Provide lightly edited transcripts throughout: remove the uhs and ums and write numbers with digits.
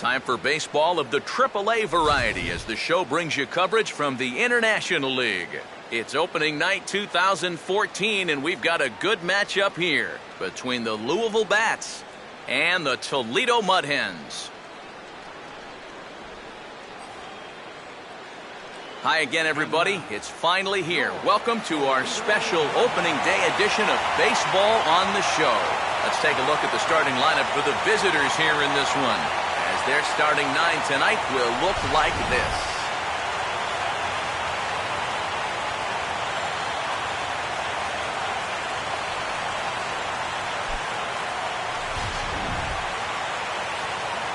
Time for baseball of the AAA variety as the show brings you coverage from the International League. It's opening night 2014, and we've got a good matchup here between the Louisville Bats and the Toledo Mud Hens. Hi again, everybody. It's finally here. Welcome to our special opening day edition of Baseball on the Show. Let's take a look at the starting lineup for the visitors here in this one. As their starting nine tonight will look like this.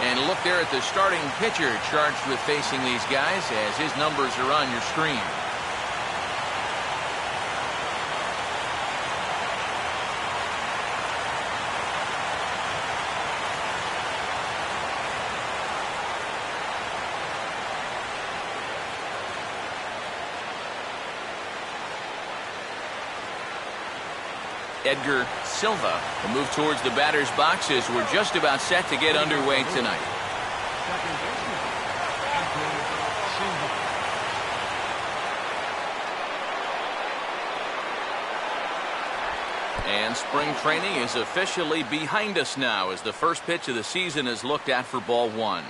And look there at the starting pitcher charged with facing these guys as his numbers are on your screen. Edgar Silva will move towards the batter's boxes. We're just about set to get underway tonight. And spring training is officially behind us now as the first pitch of the season is looked at for ball one.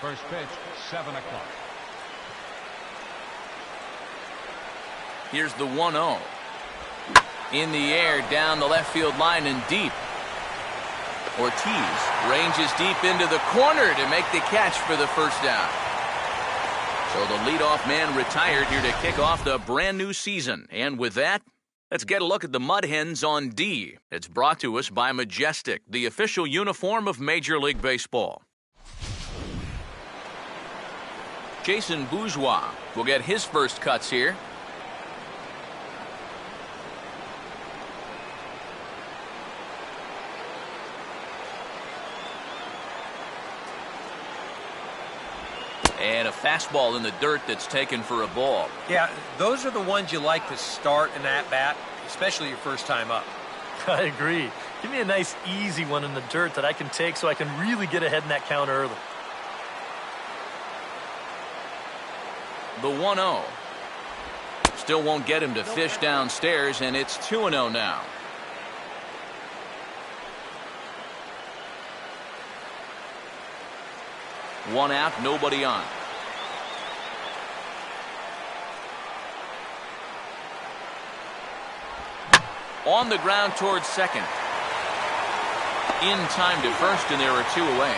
First pitch, 7 o'clock. Here's the 1-0. In the air, down the left field line and deep. Ortiz ranges deep into the corner to make the catch for the first down. So the leadoff man retired here to kick off the brand new season. And with that, let's get a look at the Mud Hens on D. It's brought to us by Majestic, the official uniform of Major League Baseball. Jason Bourgeois will get his first cuts here. And a fastball in the dirt that's taken for a ball. Yeah, those are the ones you like to start an at-bat, especially your first time up. I agree. Give me a nice, easy one in the dirt that I can take so I can really get ahead in that count early. The 1-0. Still won't get him to fish downstairs, and it's 2-0 now. One out, nobody on. On the ground towards second. In time to first, and there are two away.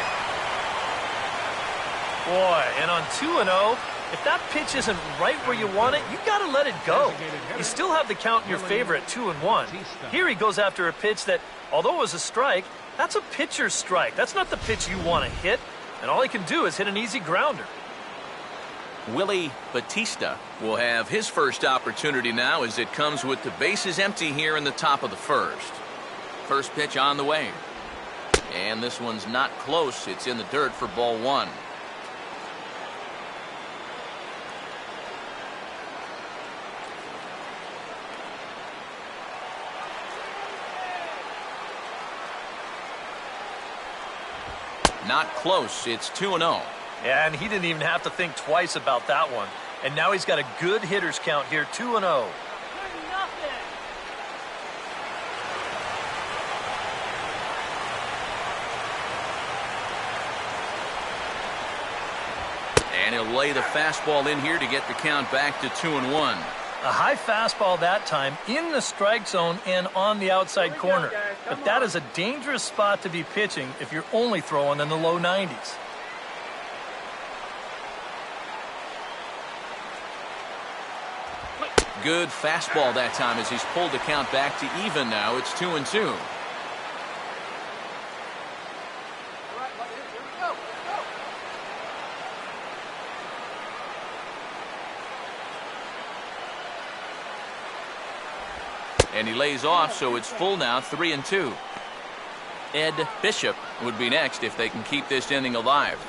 Boy, and on 2-0, if that pitch isn't right where you want it, you got to let it go. You still have the count in your favor at 2-1. Here he goes after a pitch that, although it was a strike, that's a pitcher's strike. That's not the pitch you want to hit, and all he can do is hit an easy grounder. Willie Batista will have his first opportunity now as it comes with the bases empty here in the top of the first. First pitch on the way. And this one's not close. It's in the dirt for ball one. Not close. It's 2-0. Yeah, and he didn't even have to think twice about that one. And now he's got a good hitter's count here, 2-0. And he'll lay the fastball in here to get the count back to 2-1. A high fastball that time in the strike zone and on the outside corner. But that is a dangerous spot to be pitching if you're only throwing in the low 90s. Good fastball that time as he's pulled the count back to even now. It's 2-2. And he lays off, so it's full now, 3-2. Ed Bishop would be next if they can keep this inning alive.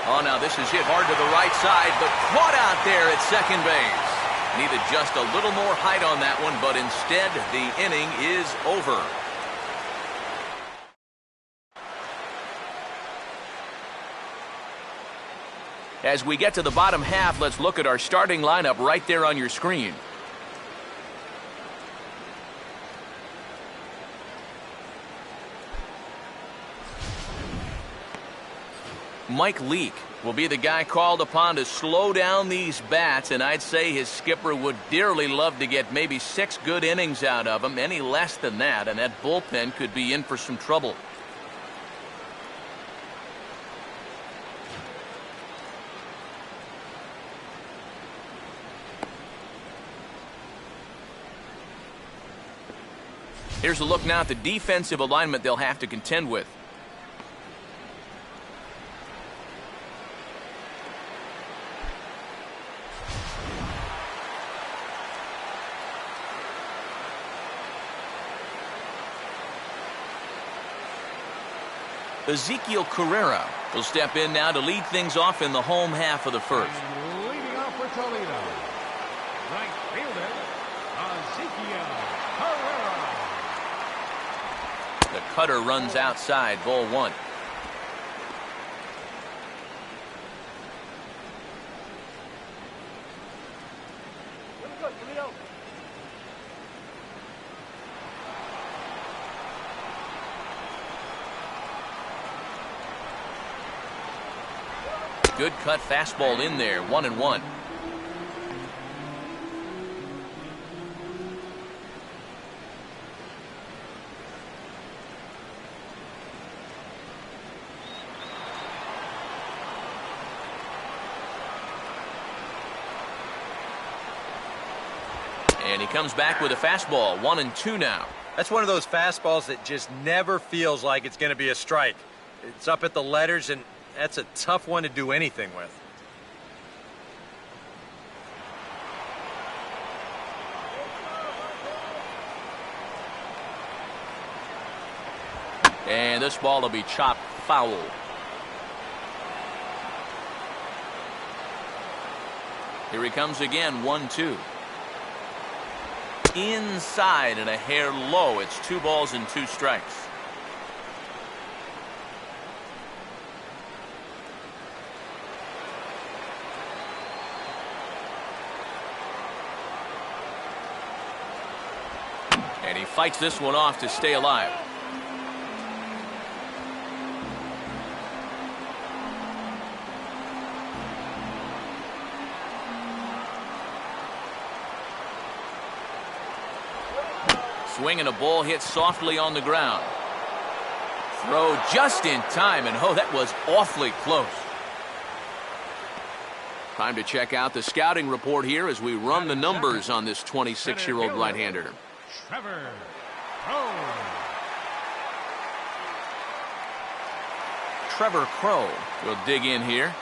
Oh, now this is hit hard to the right side, but caught out there at second base. Needed just a little more height on that one, but instead the inning is over. As we get to the bottom half, let's look at our starting lineup right there on your screen. Mike Leake will be the guy called upon to slow down these bats, and I'd say his skipper would dearly love to get maybe 6 good innings out of him. Any less than that, and that bullpen could be in for some trouble. Here's a look now at the defensive alignment they'll have to contend with. Ezekiel Carrera will step in now to lead things off in the home half of the first. And leading off for Toledo, right fielder, Ezekiel Carrera. The cutter runs outside, ball 1. Good cut fastball in there, 1-1. And he comes back with a fastball, 1-2 now. That's one of those fastballs that just never feels like it's going to be a strike. It's up at the letters, and that's a tough one to do anything with. And this ball will be chopped foul. Here he comes again, 1-2. Inside and a hair low. It's 2 balls and 2 strikes. And he fights this one off to stay alive. Swing and a ball hit softly on the ground. Throw just in time, and oh, that was awfully close. Time to check out the scouting report here as we run the numbers on this 26-year-old right-hander. Trevor Crow. Trevor Crow will dig in here.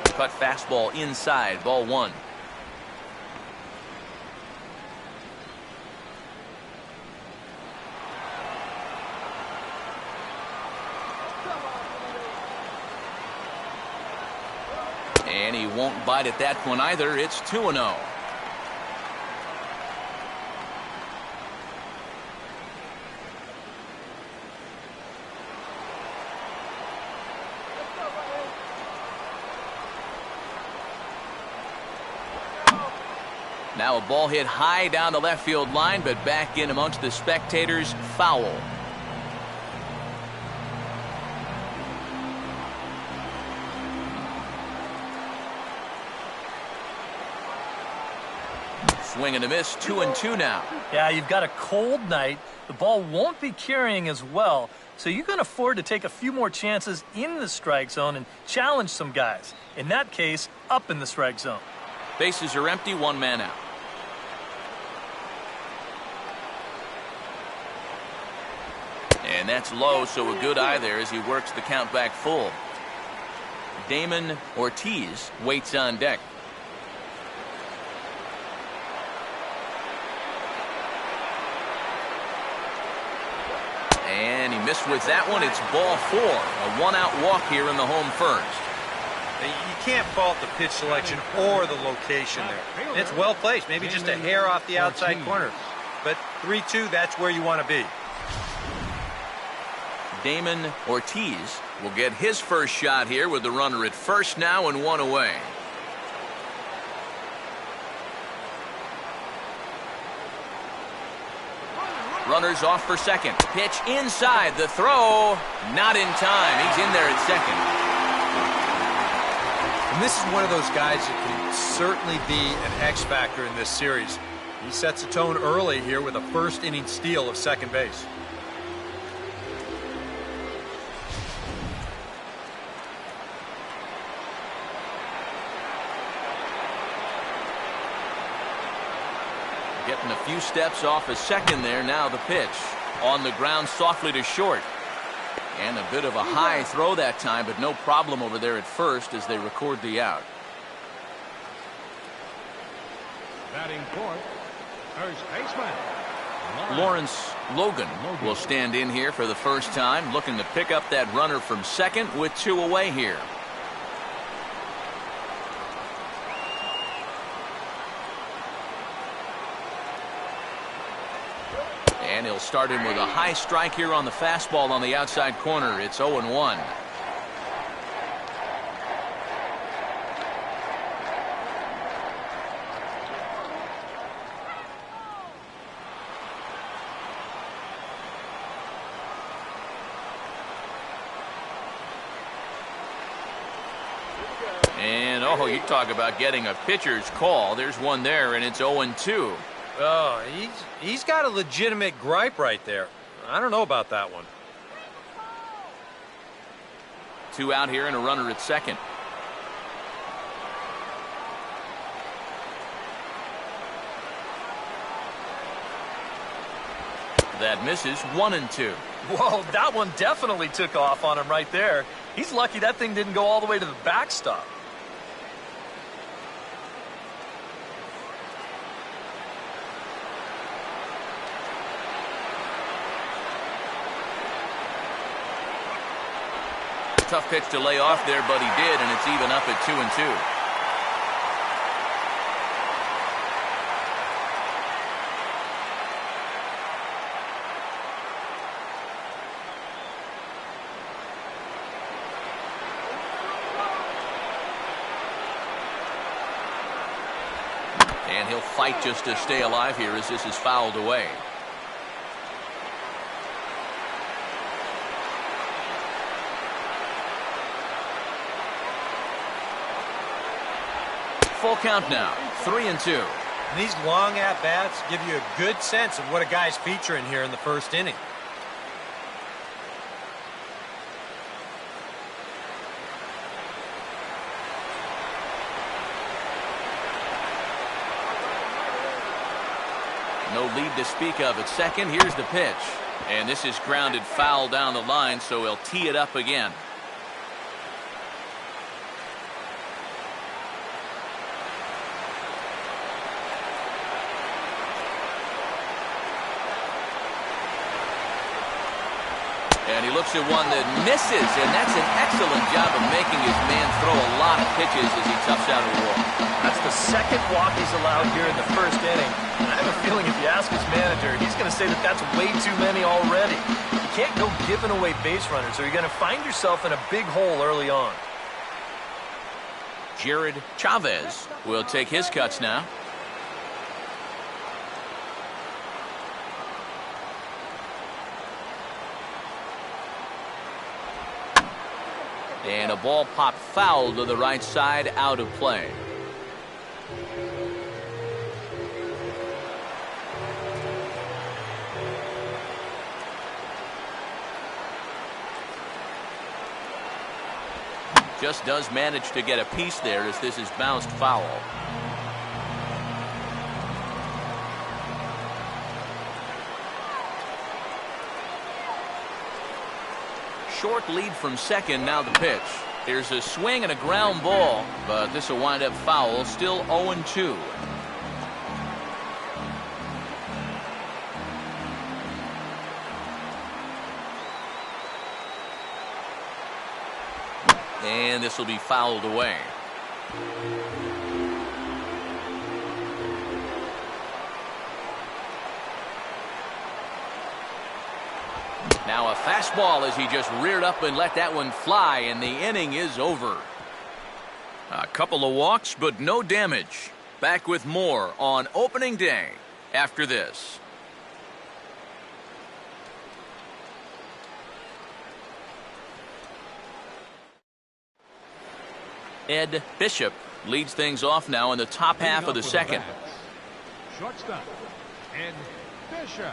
Cut fastball inside, ball 1. And he won't bite at that one either. It's 2-0. Now a ball hit high down the left field line, but back in amongst the spectators, foul. Swing and a miss, 2-2 now. Yeah, you've got a cold night. The ball won't be carrying as well, so you can afford to take a few more chances in the strike zone and challenge some guys. In that case, up in the strike zone. Bases are empty, 1 man out. And that's low, so a good eye there as he works the count back full. Damon Ortiz waits on deck. missed with that one. It's ball 4. A one-out walk here in the home first. You can't fault the pitch selection or the location there. It's well placed, maybe just a hair off the outside corner. But 3-2, that's where you want to be. Damon Ortiz will get his first shot here with the runner at first now and one away. Runners off for second. Pitch inside. The throw. Not in time. He's in there at second. And this is one of those guys that can certainly be an X factor in this series. He sets the tone early here with a first inning steal of second base. Getting a few steps off a second there. Now the pitch. On the ground softly to short. And a bit of a high throw that time, but no problem over there at first as they record the out. Batting fourth, first baseman Lawrence Logan will stand in here for the first time, looking to pick up that runner from second with 2 away here. And he'll start him with a high strike here on the fastball on the outside corner. It's 0-1. And, oh, you talk about getting a pitcher's call. There's one there, and it's 0-2. Oh, he's got a legitimate gripe right there. I don't know about that one. 2 out here and a runner at second. That misses. 1-2. Whoa, that one definitely took off on him right there. He's lucky that thing didn't go all the way to the backstop. Tough pitch to lay off there, but he did, and it's even up at 2-2. And he'll fight just to stay alive here as this is fouled away. Full count now, 3-2. And these long at-bats give you a good sense of what a guy's featuring here in the first inning. No lead to speak of at second. Here's the pitch. And this is grounded foul down the line, so he'll tee it up again. And he looks at one that misses, and that's an excellent job of making his man throw a lot of pitches as he toughs out a walk. That's the second walk he's allowed here in the first inning. And I have a feeling if you ask his manager, he's going to say that that's way too many already. You can't go giving away base runners, or you're going to find yourself in a big hole early on. Jared Chavez will take his cuts now. And a ball popped foul to the right side, out of play. Just does manage to get a piece there as this is bounced foul. Short lead from second, now the pitch. Here's a swing and a ground ball, but this will wind up foul, still 0-2. and this will be fouled away. Now a fastball as he just reared up and let that one fly, and the inning is over. A couple of walks, but no damage. Back with more on opening day after this. Ed Bishop leads things off now in the top half of the second. Shortstop, Ed Bishop.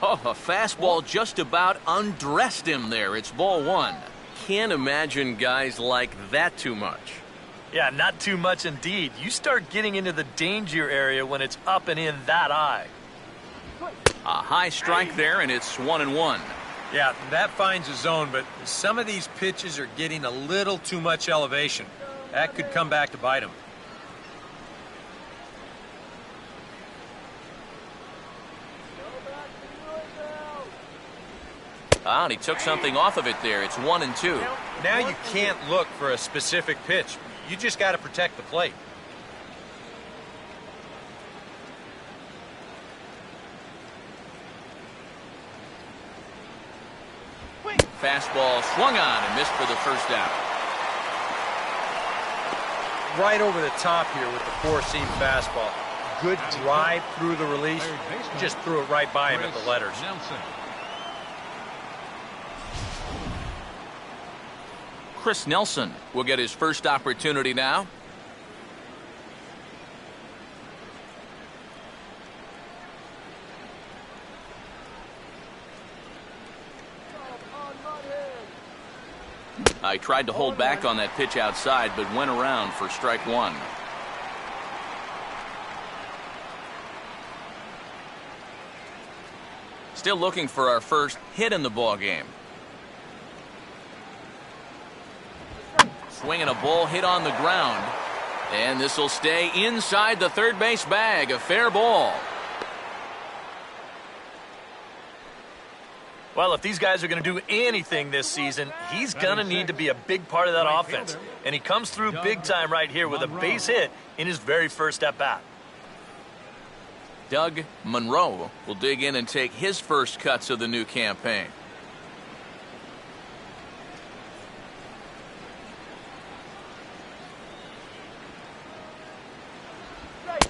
Oh, a fastball just about undressed him there. It's ball one. Can't imagine guys like that too much. Yeah, not too much indeed. You start getting into the danger area when it's up and in that high. A high strike there, and it's 1-1. Yeah, that finds a zone, but some of these pitches are getting a little too much elevation. That could come back to bite him. Ah, and he took something off of it there. It's 1-2. Now you can't look for a specific pitch. You just got to protect the plate. Fastball swung on and missed for the first out. Right over the top here with the four-seam fastball. Good drive through the release. He just threw it right by him at the letters. Chris Nelson will get his first opportunity now. I tried to hold back on that pitch outside, but went around for strike one. Still looking for our first hit in the ball game. Swinging a ball hit on the ground, and this will stay inside the third base bag. A fair ball. Well, if these guys are going to do anything this season, he's going to need to be a big part of that offense. And he comes through big time right here with a base hit in his very first at-bat. Doug Monroe will dig in and take his first cuts of the new campaign.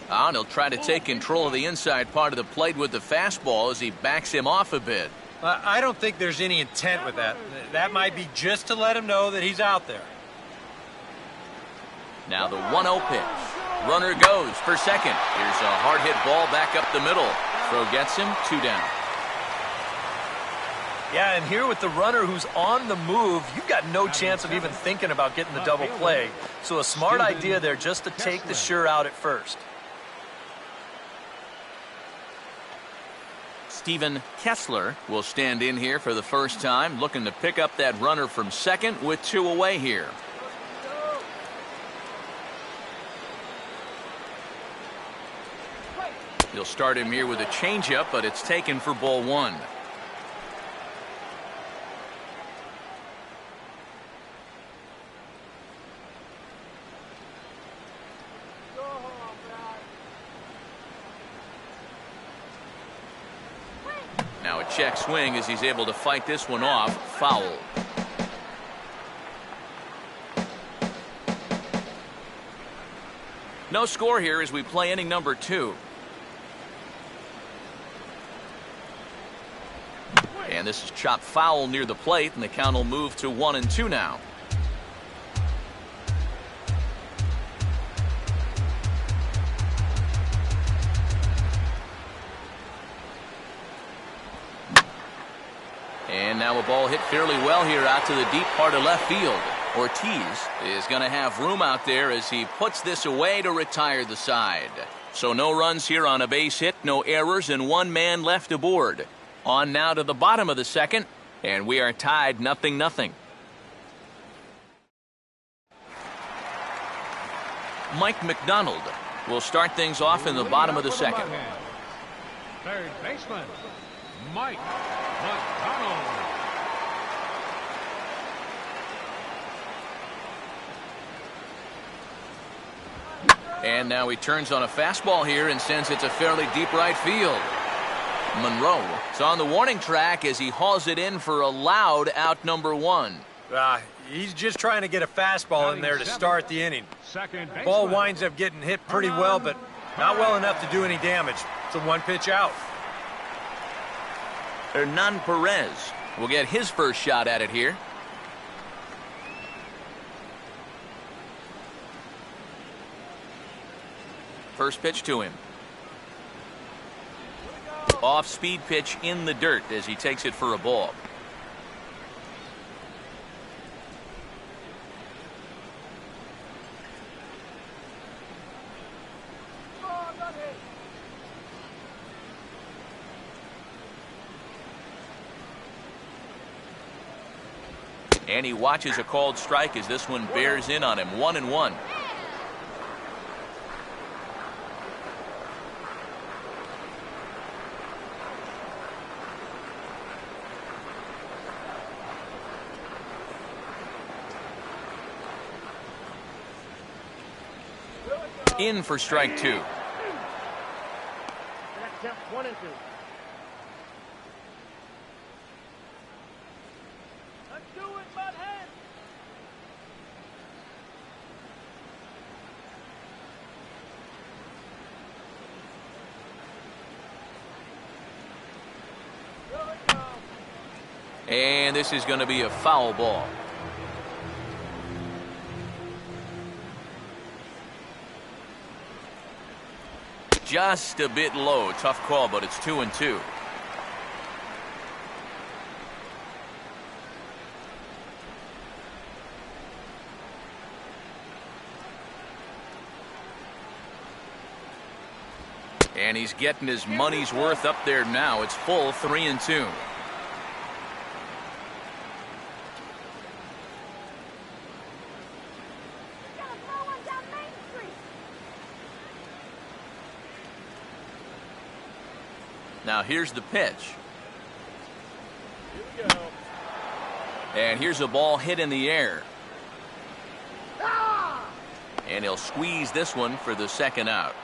And he'll try to take control of the inside part of the plate with the fastball as he backs him off a bit. I don't think there's any intent with that. That might be just to let him know that he's out there. Now the 1-0 pitch. Runner goes for second. Here's a hard hit ball back up the middle. Throw gets him, 2 down. Yeah, and here with the runner who's on the move, you've got no chance of even thinking about getting the double play. So a smart idea there just to take the sure out at first. Steven Kessler will stand in here for the first time, looking to pick up that runner from second with 2 away here. He'll start him here with a changeup, but it's taken for ball 1. Now a check swing as he's able to fight this one off. Foul. No score here as we play inning number 2. And this is chopped foul near the plate, and the count will move to 1-2 now. And now a ball hit fairly well here out to the deep part of left field. Ortiz is going to have room out there as he puts this away to retire the side. So no runs here on a base hit, no errors, and 1 man left aboard. On now to the bottom of the second, and we are tied 0-0. Mike McDonald will start things off in the bottom of the second. Third baseman, Mike McDonald. And now he turns on a fastball here and sends it to fairly deep right field. Monroe is on the warning track as he hauls it in for a loud out number 1. He's just trying to get a fastball in there to start the inning. Ball winds up getting hit pretty well, but not well enough to do any damage. It's a 1-pitch out. Hernan Perez will get his first shot at it here. First pitch to him. Off-speed pitch in the dirt as he takes it for a ball. And he watches a called strike as this one bears in on him. 1-1. In for strike 2. Attempt 1 and 2. Let's do it, Bud Hens. And this is going to be a foul ball. Just a bit low. Tough call, but it's 2-2. And he's getting his money's worth up there now. It's full 3-2. Now here's the pitch. Here we go. And here's a ball hit in the air. And he'll squeeze this one for the second out.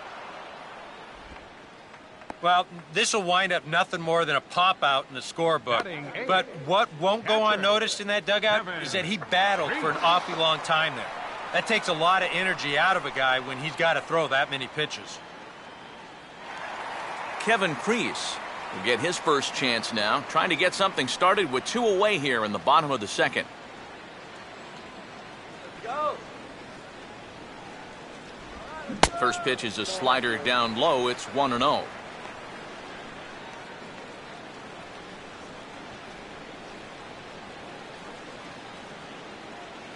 Well, this will wind up nothing more than a pop-out in the scorebook. But what won't go unnoticed in that dugout is that he battled for an awfully long time there. That takes a lot of energy out of a guy when he's got to throw that many pitches. Kevin Kreese will get his first chance now, trying to get something started with 2 away here in the bottom of the second. Let's go. First pitch is a slider down low. It's 1-0.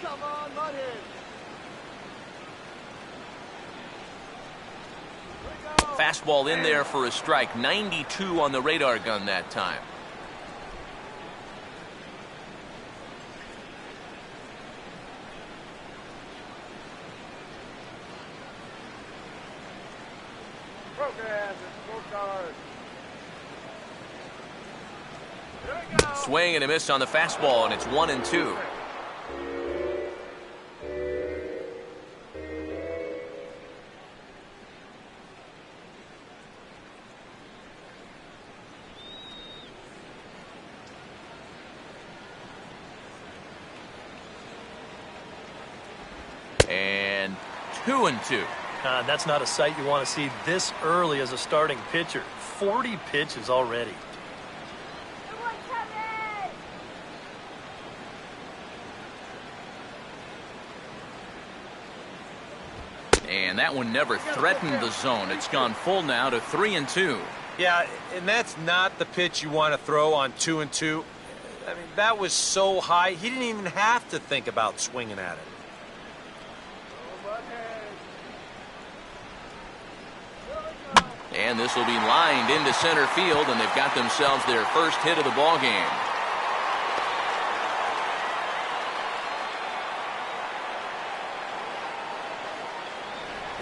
Come on, Bud Hens. Fastball in there for a strike. 92 on the radar gun that time. Program and scorecard. Here we go. Swing and a miss on the fastball, and it's 1-2. And 2-2. That's not a sight you want to see this early as a starting pitcher. 40 pitches already. And that one never threatened the zone. It's gone full now to 3-2. Yeah, and that's not the pitch you want to throw on 2-2. I mean, that was so high, he didn't even have to think about swinging at it. And this will be lined into center field, and they've got themselves their first hit of the ball game.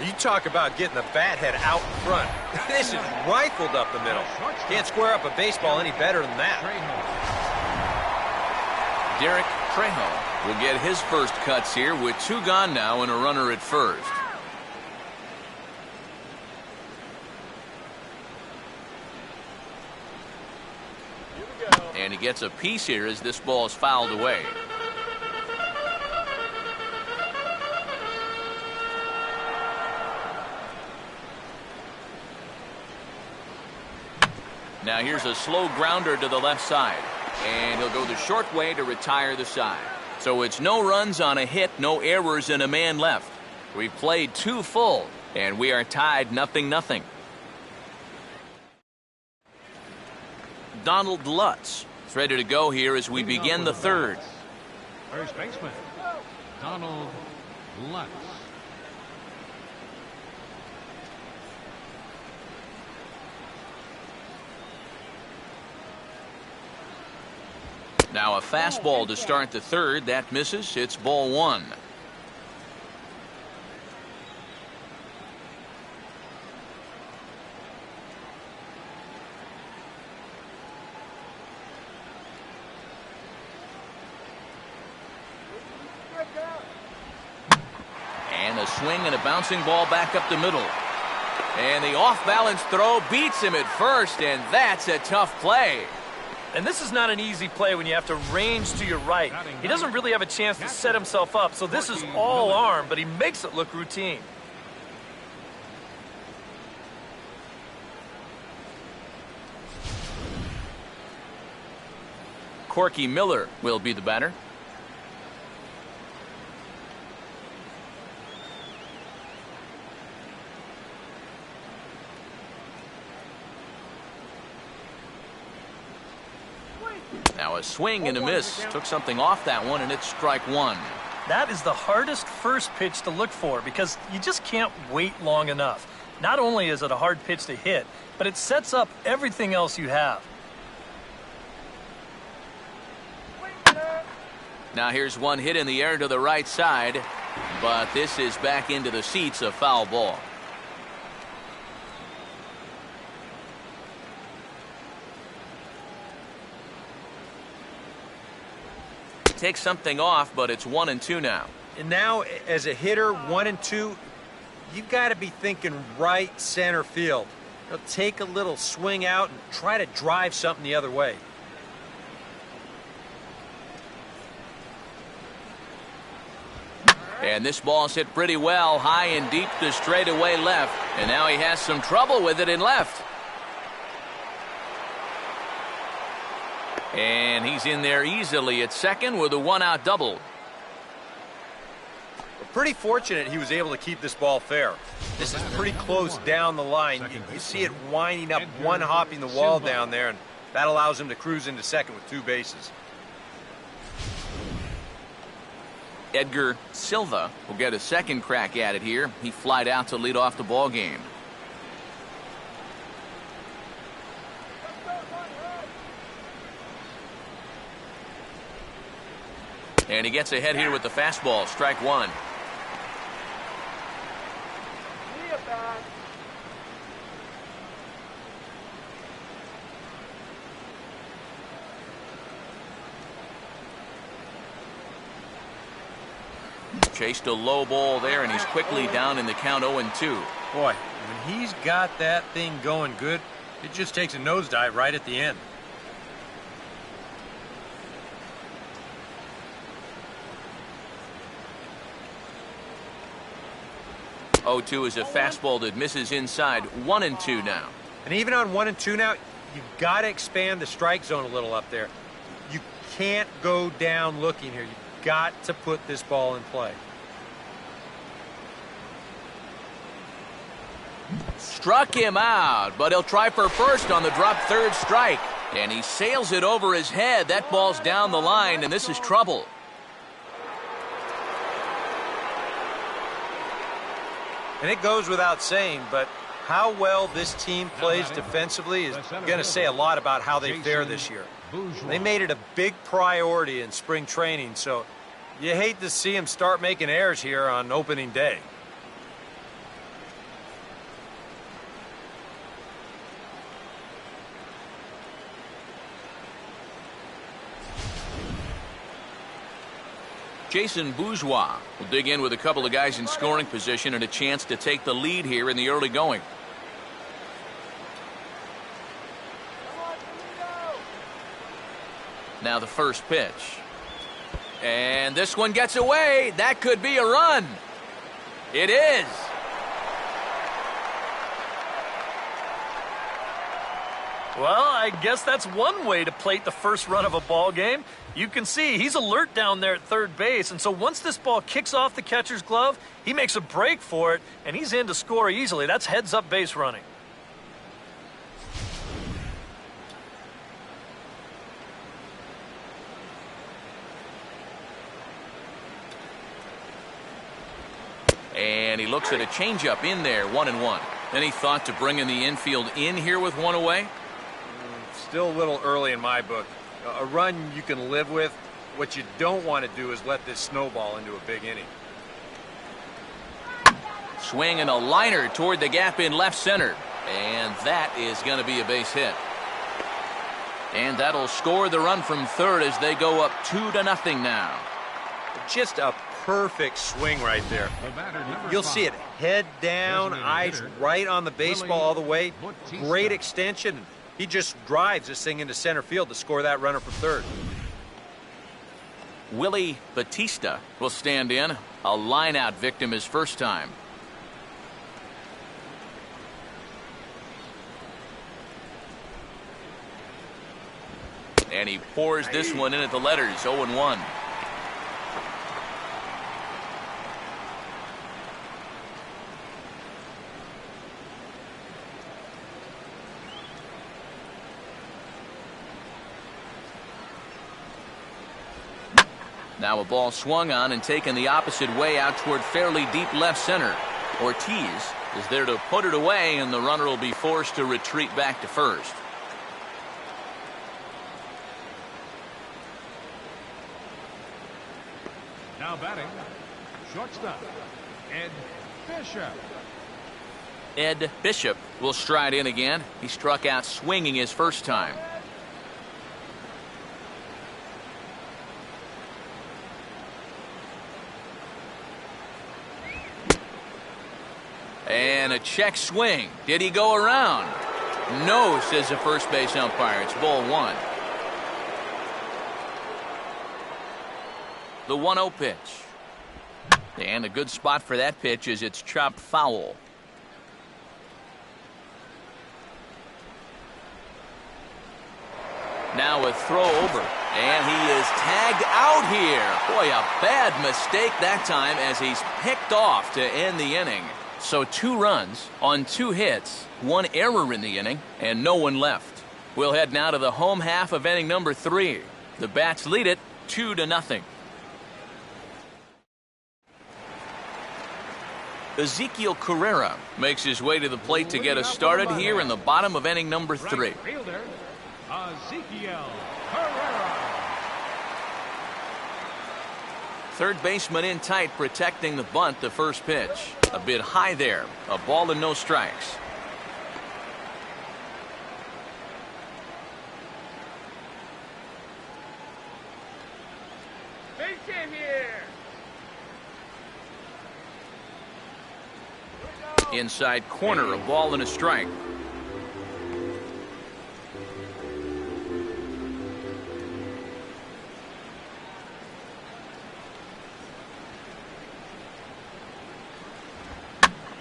You talk about getting the bat head out in front. This is rifled up the middle. Can't square up a baseball any better than that. Derek Trejo will get his first cuts here with 2 gone now and a runner at first. And he gets a piece here as this ball is fouled away. Now here's a slow grounder to the left side. And he'll go the short way to retire the side. So it's no runs on a hit, no errors, and a man left. We've played 2 full, and we are tied 0-0. Donald Lutz is ready to go here as we begin the third. First baseman, Donald Lutz. Now a fastball to start the third. That misses. It's ball 1. And a swing and a bouncing ball back up the middle. And the off-balance throw beats him at first, and that's a tough play. And this is not an easy play when you have to range to your right. He doesn't really have a chance to set himself up, so this is all arm, but he makes it look routine. Corky Miller will be the batter. Now a swing and a miss. Took something off that one, and it's strike 1. That is the hardest first pitch to look for because you just can't wait long enough. Not only is it a hard pitch to hit, but it sets up everything else you have. Now here's one hit in the air to the right side, but this is back into the seats, a foul ball. Takes something off, but it's 1-2 now. And now, as a hitter, 1 and 2, you've got to be thinking right center field. You'll take a little swing out and try to drive something the other way. And this ball's hit pretty well, high and deep to straightaway left. And now he has some trouble with it in left. And he's in there easily at second with a 1-out double. Pretty fortunate he was able to keep this ball fair. This is pretty close down the line. You see it winding up, one hopping the wall down there, and that allows him to cruise into second with 2 bases. Edgar Silva will get a second crack at it here. He flied out to lead off the ball game. And he gets ahead here with the fastball, strike 1. Chased a low ball there, and he's quickly down in the count 0-2. Boy, when he's got that thing going good, it just takes a nosedive right at the end. 0-2 is a fastball that misses inside. 1-2 now. And even on 1-2 now, you've got to expand the strike zone a little up there. You can't go down looking here. You've got to put this ball in play. Struck him out, but he'll try for first on the drop third strike. And he sails it over his head. That ball's down the line, and this is trouble. And it goes without saying, but how well this team plays defensively is going to say a lot about how they fare this year. They made it a big priority in spring training, so you hate to see them start making errors here on opening day. Bourgeois will dig in with a couple of guys in scoring position and a chance to take the lead here in the early going. Now the first pitch. And this one gets away. That could be a run. It is. Well, I guess that's one way to plate the first run of a ball game. You can see he's alert down there at third base, and so once this ball kicks off the catcher's glove, he makes a break for it, and he's in to score easily. That's heads-up base running. And he looks at a changeup in there, 1-1. Any thought to bringing the infield in here with one away? Still a little early in my book. A run you can live with. What you don't want to do is let this snowball into a big inning. Swing and a liner toward the gap in left center. And that is going to be a base hit. And that'll score the run from third as they go up 2-0 now. Just a perfect swing right there. You'll see it head down, eyes right on the baseball all the way. Great extension. He just drives this thing into center field to score that runner from third. Willie Batista will stand in. A line-out victim his first time. And he pours this one in at the letters, 0-1. Now a ball swung on and taken the opposite way out toward fairly deep left center. Ortiz is there to put it away, and the runner will be forced to retreat back to first. Now batting, shortstop, Ed Bishop. Ed Bishop will stride in again. He struck out swinging his first time. And a check swing. Did he go around? No, says the first base umpire. It's ball one. The 1-0 pitch. And a good spot for that pitch is it's chopped foul. Now a throw over. And he is tagged out here. Boy, a bad mistake that time as he's picked off to end the inning. So 2 runs on 2 hits, 1 error in the inning, and no one left. We'll head now to the home half of inning number 3. The Bats lead it 2-0. Ezekiel Carrera makes his way to the plate to get us started here in the bottom of inning number 3. Right fielder, Ezekiel Carrera. Third baseman in tight, protecting the bunt. The first pitch a bit high there. A ball and no strikes. Base hit here. Inside corner, a ball and a strike.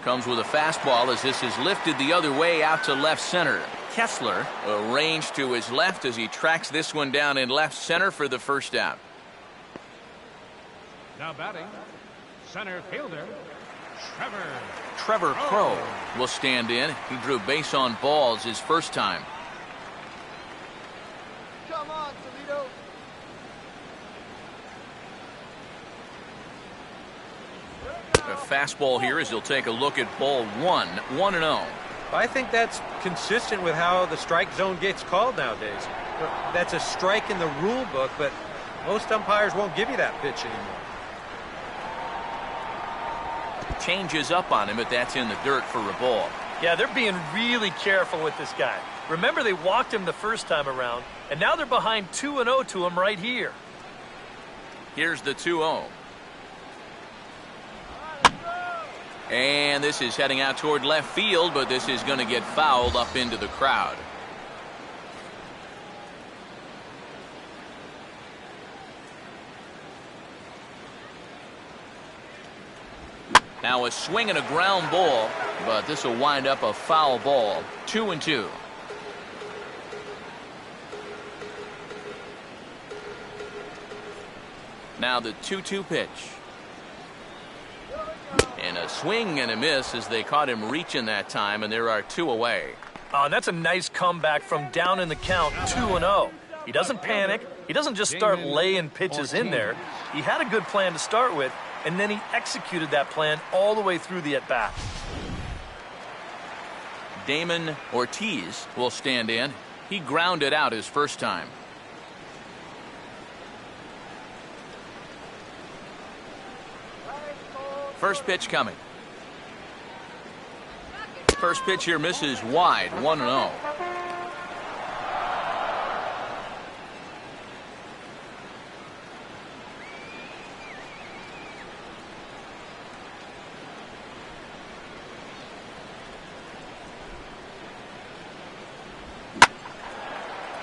Comes with a fastball as this is lifted the other way out to left center. Kessler arranged to his left as he tracks this one down in left center for the first out. Now batting, center fielder, Trevor Crowe will stand in. He drew base on balls his first time. Come on, Toledo. A fastball here as he'll take a look at ball 1, 1-0. I think that's consistent with how the strike zone gets called nowadays. That's a strike in the rule book, but most umpires won't give you that pitch anymore. Changes up on him, but that's in the dirt for a ball. Yeah, they're being really careful with this guy. Remember, they walked him the first time around, and now they're behind 2-0 to him right here. Here's the 2-0. And this is heading out toward left field, but this is going to get fouled up into the crowd. Now a swing and a ground ball, but this will wind up a foul ball. 2-2. Now the 2-2 pitch. And a swing and a miss as they caught him reaching that time, and there are 2 away. And that's a nice comeback from down in the count, 2-0. He doesn't panic. He doesn't just start laying pitches in there. He had a good plan to start with, and then he executed that plan all the way through the at-bat. Damon Ortiz will stand in. He grounded out his first time. First pitch coming. First pitch here misses wide, 1-0.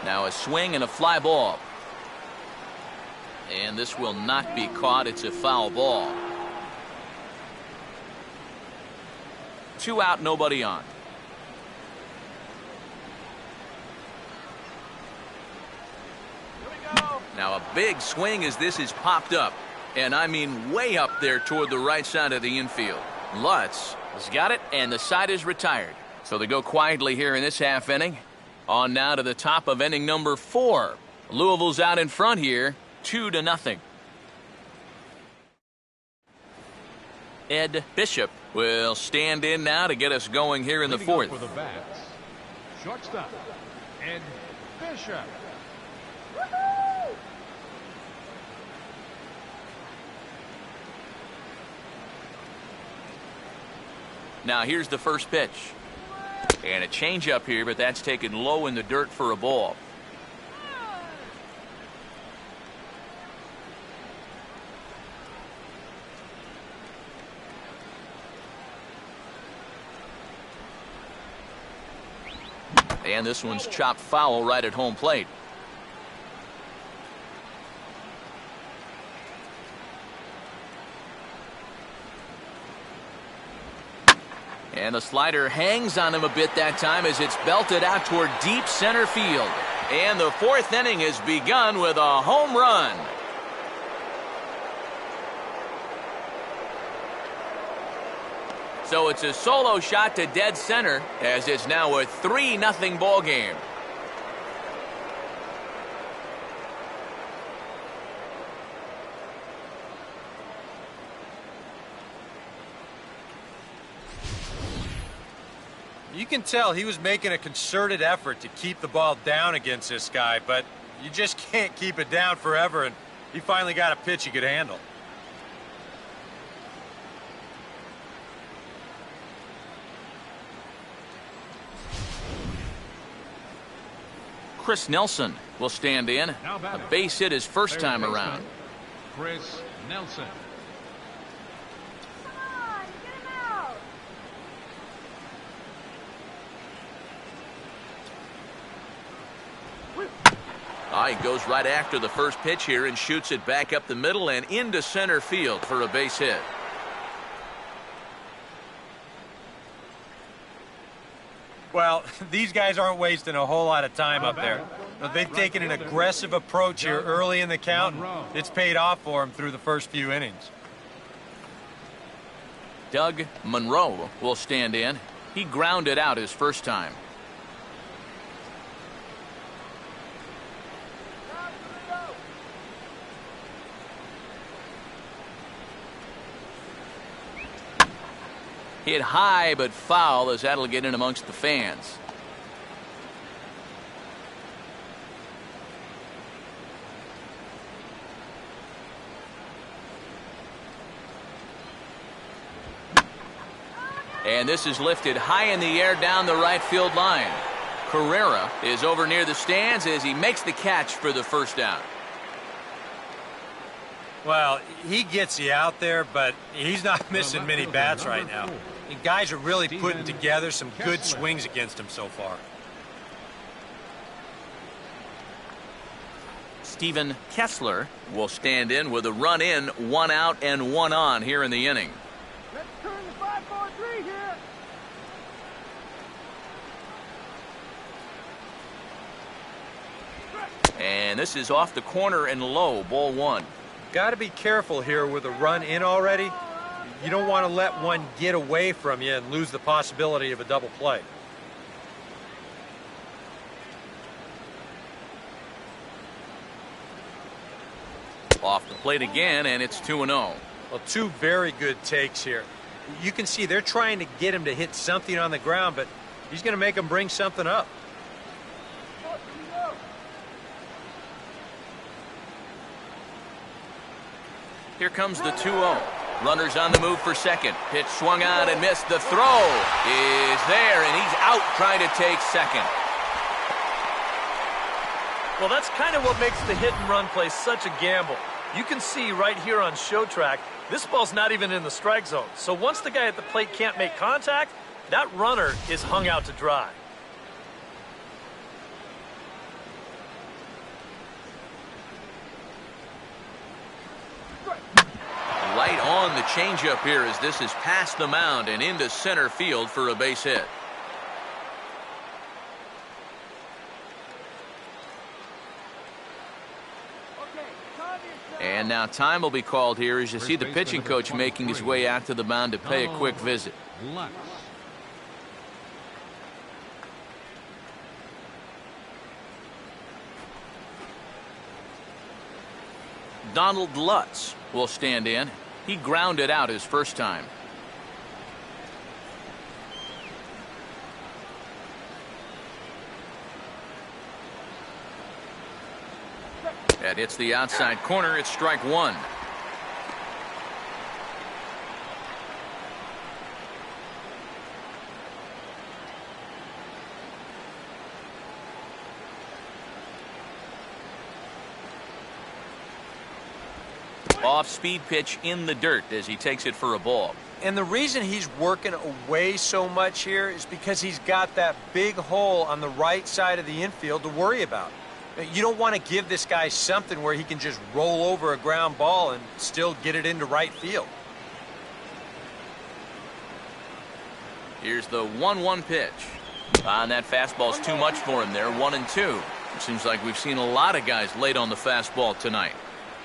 Now a swing and a fly ball. And this will not be caught. It's a foul ball. 2 out, nobody on. Now a big swing as this is popped up. And I mean way up there toward the right side of the infield. Lutz has got it, and the side is retired. So they go quietly here in this half inning. On now to the top of inning number 4. Louisville's out in front here, 2-0. Ed Bishop will stand in now to get us going here in the 4th. For the bats, shortstop, Ed Bishop. Now here's the first pitch. And a changeup here, but that's taken low in the dirt for a ball. And this one's chopped foul right at home plate. And the slider hangs on him a bit that time as it's belted out toward deep center field. And the 4th inning has begun with a home run. So it's a solo shot to dead center as it's now a 3-0 ball game. You can tell he was making a concerted effort to keep the ball down against this guy, but you just can't keep it down forever, and he finally got a pitch he could handle. Chris Nelson will stand in. A base hit his first time around. Chris Nelson. He goes right after the first pitch here and shoots it back up the middle and into center field for a base hit. Well, these guys aren't wasting a whole lot of time up there. They've taken an aggressive approach here early in the count. It's paid off for them through the first few innings. Doug Monroe will stand in. He grounded out his first time. Hit high but foul as that'll get in amongst the fans. And this is lifted high in the air down the right field line. Carrera is over near the stands as he makes the catch for the first down. Well, he gets you out there, but he's not missing many bats right now. The guys are really putting together some good swings against him so far. Steven Kessler will stand in with a run in, 1 out and 1 on here in the inning. Let's turn the 5-4-3 here. And this is off the corner and low, ball 1. Got to be careful here with a run in already. You don't want to let one get away from you and lose the possibility of a double play. Off the plate again, and it's 2-0. Well, 2 very good takes here. You can see they're trying to get him to hit something on the ground, but he's going to make him bring something up. Here comes the 2-0. Runners on the move for second. Pitch swung on and missed. The throw is there, and he's out trying to take second. Well, that's kind of what makes the hit-and-run play such a gamble. You can see right here on show track, this ball's not even in the strike zone. So once the guy at the plate can't make contact, that runner is hung out to dry. Right on the changeup here as this is past the mound and into center field for a base hit. And now time will be called here as you see the pitching coach making his way out to the mound to pay a quick visit. Lutz. Donald Lutz will stand in. He grounded out his first time. That hits the outside corner. It's strike 1. Off-speed pitch in the dirt as he takes it for a ball. And the reason he's working away so much here is because he's got that big hole on the right side of the infield to worry about. You don't want to give this guy something where he can just roll over a ground ball and still get it into right field. Here's the 1-1 pitch. And that fastball's too much for him there, 1-2. It seems like we've seen a lot of guys late on the fastball tonight.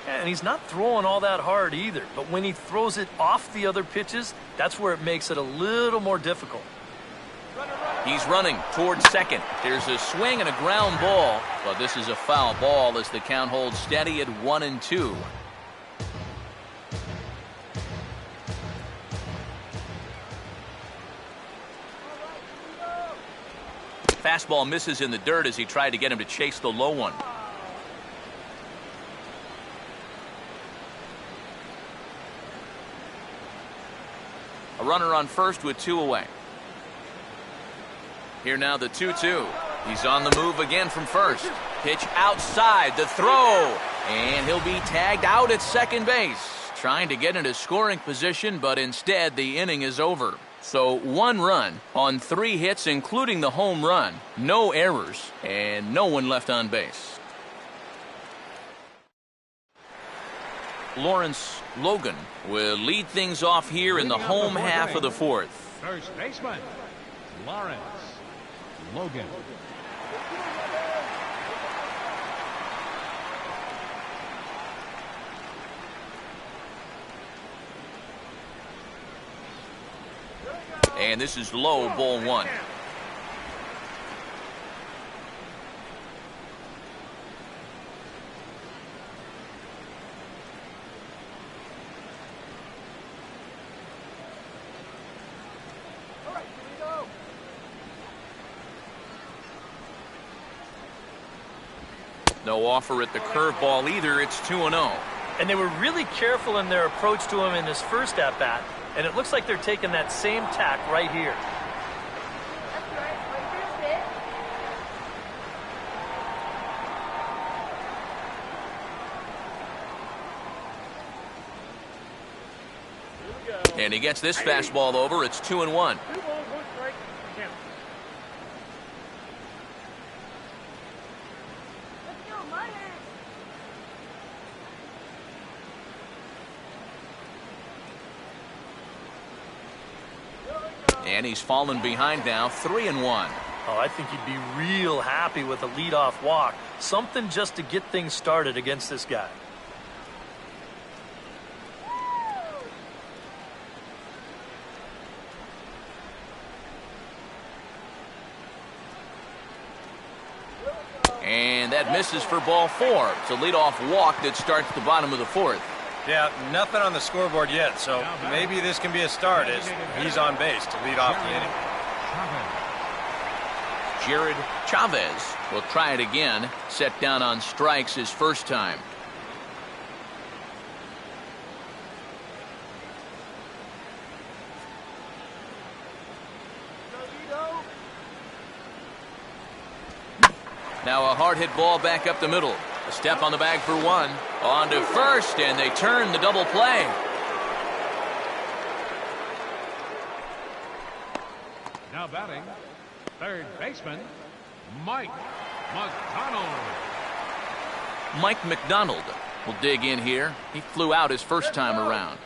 Yeah, and he's not throwing all that hard either. But when he throws it off the other pitches, that's where it makes it a little more difficult. He's running towards second. There's a swing and a ground ball, but this is a foul ball as the count holds steady at 1-2. Fastball misses in the dirt as he tried to get him to chase the low one. A runner on first with 2 away. Here now the 2-2. He's on the move again from first. Pitch outside, the throw, and he'll be tagged out at second base. Trying to get into scoring position, but instead the inning is over. So 1 run on 3 hits, including the home run. No errors, and no one left on base. Lawrence Logan will lead things off here in the home half of the 4th. First baseman, Lawrence Logan. And this is low, ball 1. No offer at the curveball either. It's 2-0. And they were really careful in their approach to him in his first at-bat. And it looks like they're taking that same tack right here. And he gets this fastball over. It's 2-1. 2 balls, 1 strike. Count. Let's go, my hand. And he's fallen behind now, 3-1. Oh, I think he'd be real happy with a leadoff walk. Something just to get things started against this guy. And that misses for ball 4. It's a leadoff walk that starts the bottom of the 4th. Yeah, nothing on the scoreboard yet, so maybe this can be a start as he's on base to lead off the inning. Jared Chavez will try it again. Set down on strikes his first time. Now a hard hit ball back up the middle. A step on the bag for 1. On to first, and they turn the double play. Now batting, third baseman, Mike McDonald. Mike McDonald will dig in here. He flew out his first time around.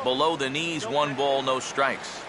Below the knees, 1 ball, no strikes.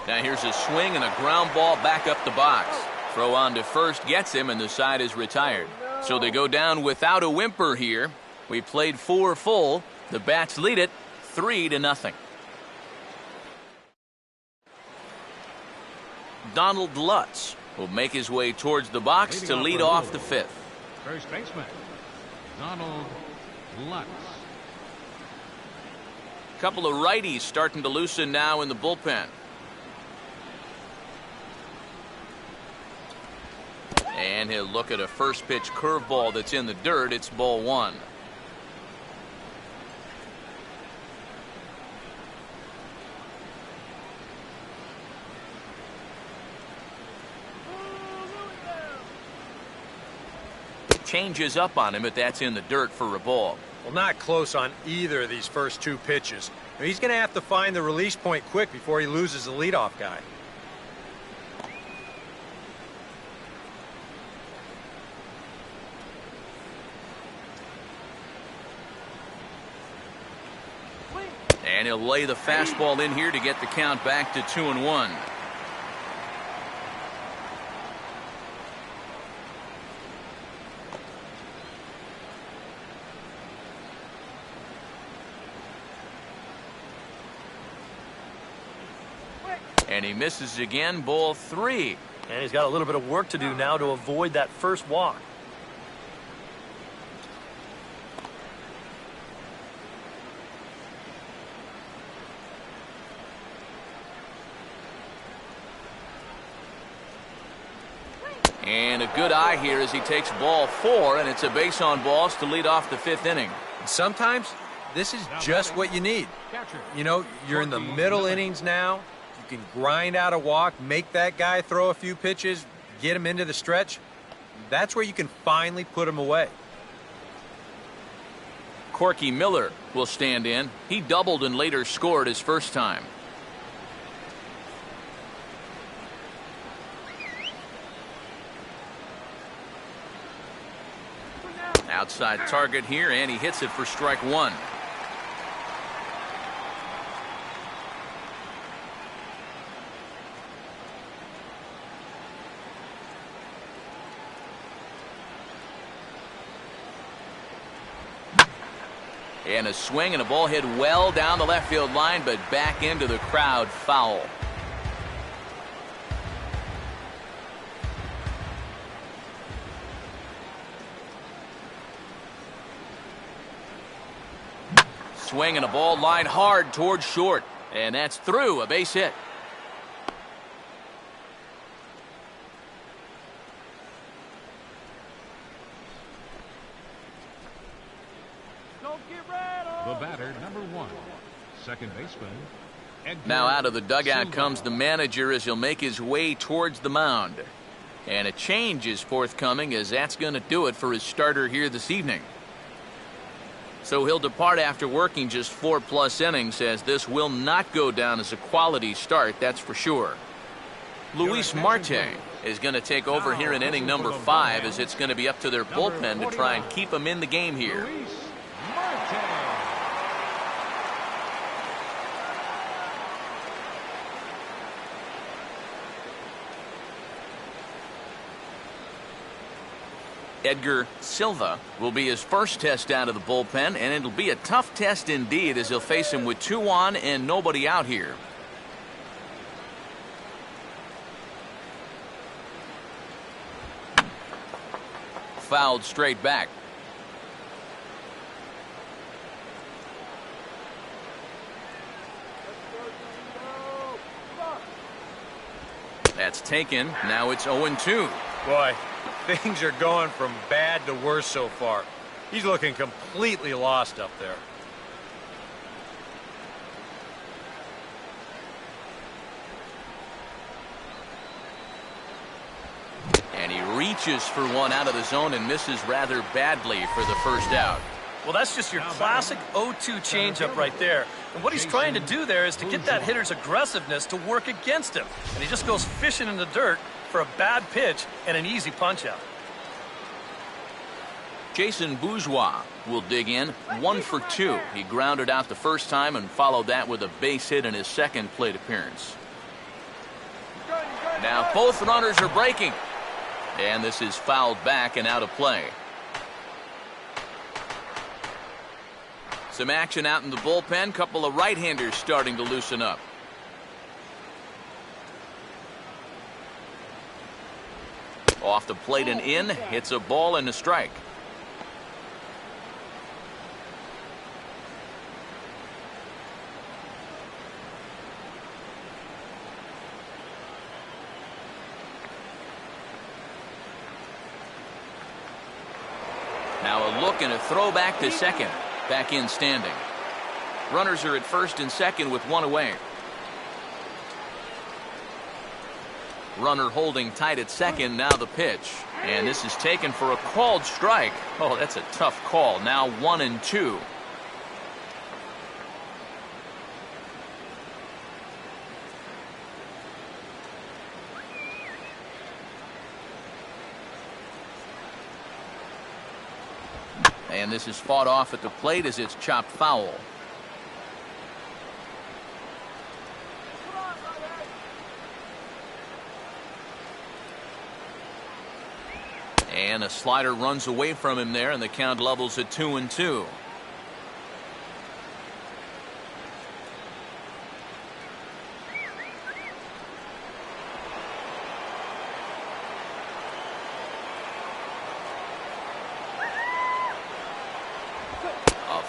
Now here's a swing and a ground ball back up the box. Throw on to first gets him, and the side is retired. So they go down without a whimper here. We played 4 full. The Bats lead it 3-0. Donald Lutz will make his way towards the box to lead off the 5th. First baseman, Donald Lutz. Couple of righties starting to loosen now in the bullpen. And he'll look at a first pitch curveball that's in the dirt. It's ball 1. Changes up on him, but that's in the dirt for a ball. Well, not close on either of these first 2 pitches. I mean, he's going to have to find the release point quick before he loses the leadoff guy. And he'll lay the fastball in here to get the count back to 2-1. And he misses again, ball 3. And he's got a little bit of work to do now to avoid that first walk. And a good eye here as he takes ball 4, and it's a base on balls to lead off the 5th inning. Sometimes this is just what you need. You know, you're in the middle innings now. You can grind out a walk, make that guy throw a few pitches, get him into the stretch. That's where you can finally put him away. Corky Miller will stand in. He doubled and later scored his first time. Outside target here, and he hits it for strike 1. And a swing and a ball hit well down the left field line, but back into the crowd, foul. Swing and a ball line hard towards short, and that's through, a base hit. The batter, number 1, second baseman. Now out of the dugout comes the manager as he'll make his way towards the mound. And a change is forthcoming, as that's going to do it for his starter here this evening. So he'll depart after working just 4+ innings, as this will not go down as a quality start, that's for sure. Luis Marte is going to take over here in inning number 5, as it's going to be up to their bullpen to try and keep him in the game here. Luis Marte. Edgar Silva will be his first test out of the bullpen, and it'll be a tough test indeed, as he'll face him with 2 on and nobody out here. Fouled straight back. That's taken. Now it's 0-2. Boy, things are going from bad to worse so far. He's looking completely lost up there. And he reaches for one out of the zone and misses rather badly for the first out. Well, that's just your classic 0-2 changeup right there. And what he's trying to do there is to get that hitter's aggressiveness to work against him. And he just goes fishing in the dirt for a bad pitch and an easy punch-out. Jason Bourgeois will dig in, 1 for 2. He grounded out the first time and followed that with a base hit in his second plate appearance. Now both runners are breaking. And this is fouled back and out of play. Some action out in the bullpen. Couple of right-handers starting to loosen up. Off the plate and in. Hits a ball and a strike. Now a look and a throw back to second. Back in standing. Runners are at first and second with 1 away. Runner holding tight at second. Now the pitch. And this is taken for a called strike. Oh, that's a tough call. Now 1-2. And this is fought off at the plate as it's chopped foul. And a slider runs away from him there, and the count levels at 2-2.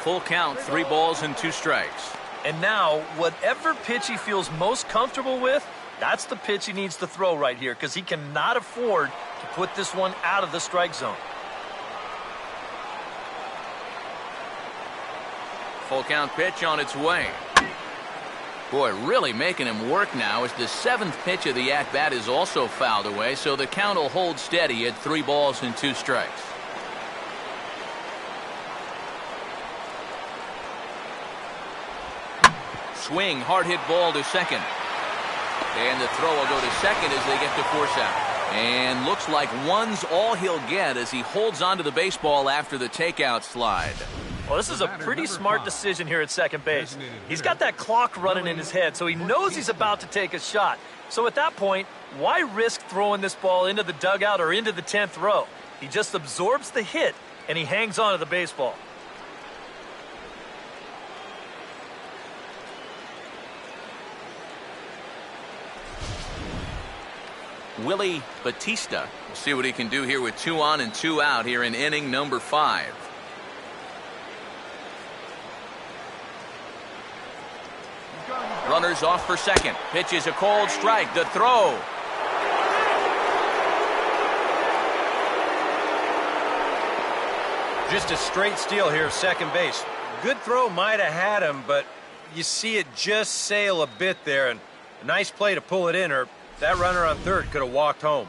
Full count, 3 balls and 2 strikes. And now, whatever pitch he feels most comfortable with, that's the pitch he needs to throw right here, because he cannot afford to put this one out of the strike zone. Full count pitch on its way. Boy, really making him work now, as the 7th pitch of the at-bat is also fouled away, so the count will hold steady at 3 balls and 2 strikes. Swing, hard hit ball to second. And the throw will go to second as they get to force out. And looks like 1's all he'll get as he holds onto the baseball after the takeout slide. Well, this is a pretty smart decision here at second base. He's got that clock running in his head, so he knows he's about to take a shot. So at that point, why risk throwing this ball into the dugout or into the 10th row? He just absorbs the hit, and he hangs on to the baseball. Willie Batista. We'll see what he can do here with 2 on and 2 out here in inning number 5. Runners off for second. Pitch is a cold strike. The throw. Just a straight steal here of second base. good throw might have had him, but you see it just sail a bit there, and a nice play to pull it in, or that runner on third could have walked home.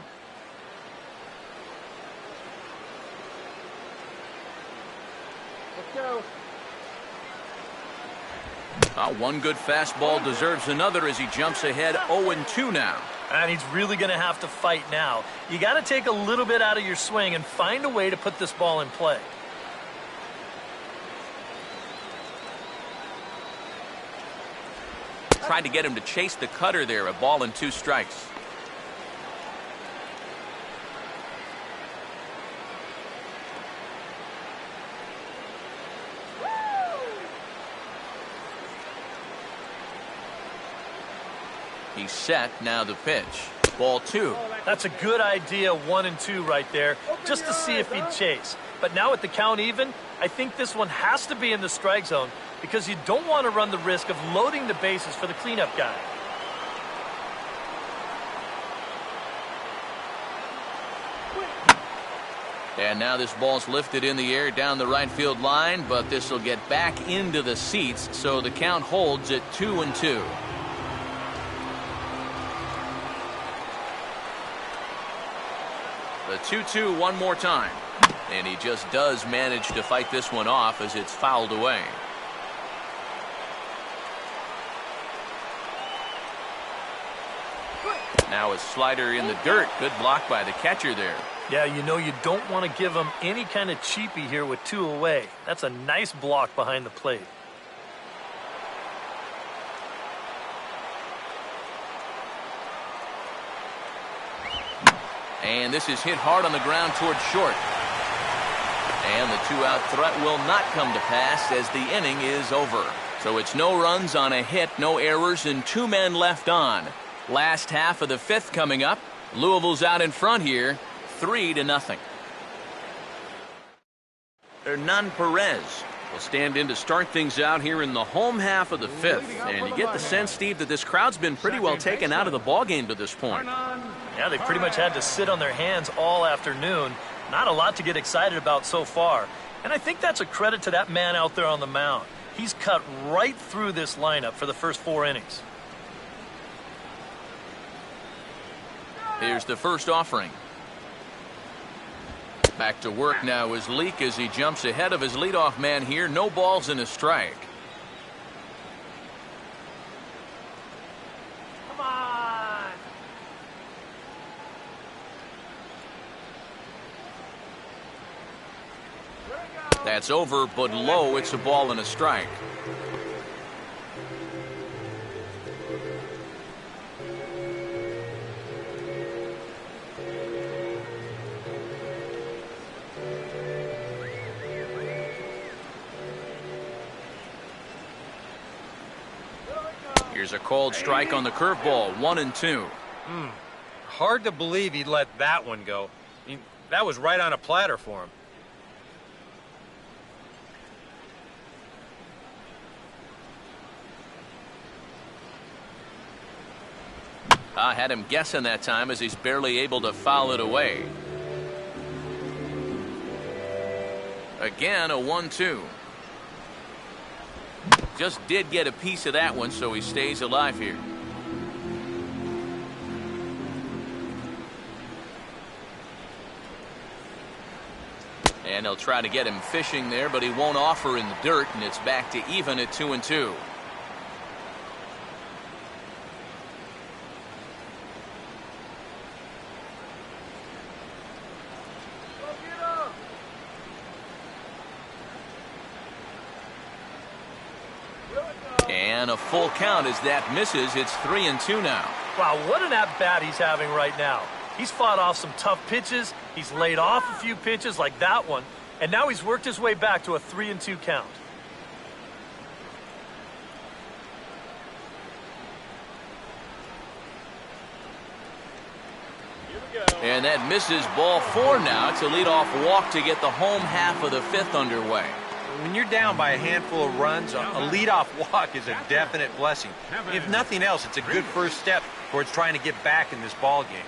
Let's go. One good fastball deserves another as he jumps ahead 0-2 now. And he's really going to have to fight now. You got to take a little bit out of your swing and find a way to put this ball in play. Tried to get him to chase the cutter there, a ball and 2 strikes. He's set, now the pitch. Ball 2. That's a good idea, 1-2 right there, just to see if he'd chase. But now with the count even, I think this one has to be in the strike zone because you don't want to run the risk of loading the bases for the cleanup guy. And now this ball's lifted in the air down the right field line, but this will get back into the seats, so the count holds at 2-2. The 2-2 one more time. And he just does manage to fight this one off as it's fouled away. Now a slider in the dirt. Good block by the catcher there. Yeah, you know you don't want to give him any kind of cheapie here with 2 away. That's a nice block behind the plate. And this is hit hard on the ground towards short. And the 2-out threat will not come to pass as the inning is over. So it's no runs on a hit, no errors, and 2 men left on. Last half of the 5th coming up. Louisville's out in front here, 3-0. Hernan Perez will stand in to start things out here in the home half of the 5th. And you get the sense, Steve, that this crowd's been pretty well taken out of the ballgame to this point. Yeah, they pretty much had to sit on their hands all afternoon. Not a lot to get excited about so far. And I think that's a credit to that man out there on the mound. He's cut right through this lineup for the first 4 innings. Here's the first offering. Back to work now is Leake as he jumps ahead of his leadoff man here. No balls and a strike. Come on. That's over, but low. It's a ball and a strike. Here's a called strike on the curveball, 1-2. Hard to believe he'd let that one go. I mean, that was right on a platter for him. I had him guessing that time as he's barely able to foul it away. Again, a 1-2. Just did get a piece of that one, so he stays alive here. And they'll try to get him fishing there, but he won't offer in the dirt, and it's back to even at 2-2. And a full count as that misses. It's 3-2 now. Wow, what an at-bat he's having right now. He's fought off some tough pitches. He's laid off a few pitches like that one. And now he's worked his way back to a 3-2 count. And that misses, ball 4 now. It's a leadoff walk to get the home half of the 5th underway. When you're down by a handful of runs, a leadoff walk is a definite blessing. If nothing else, it's a good first step towards trying to get back in this ball game.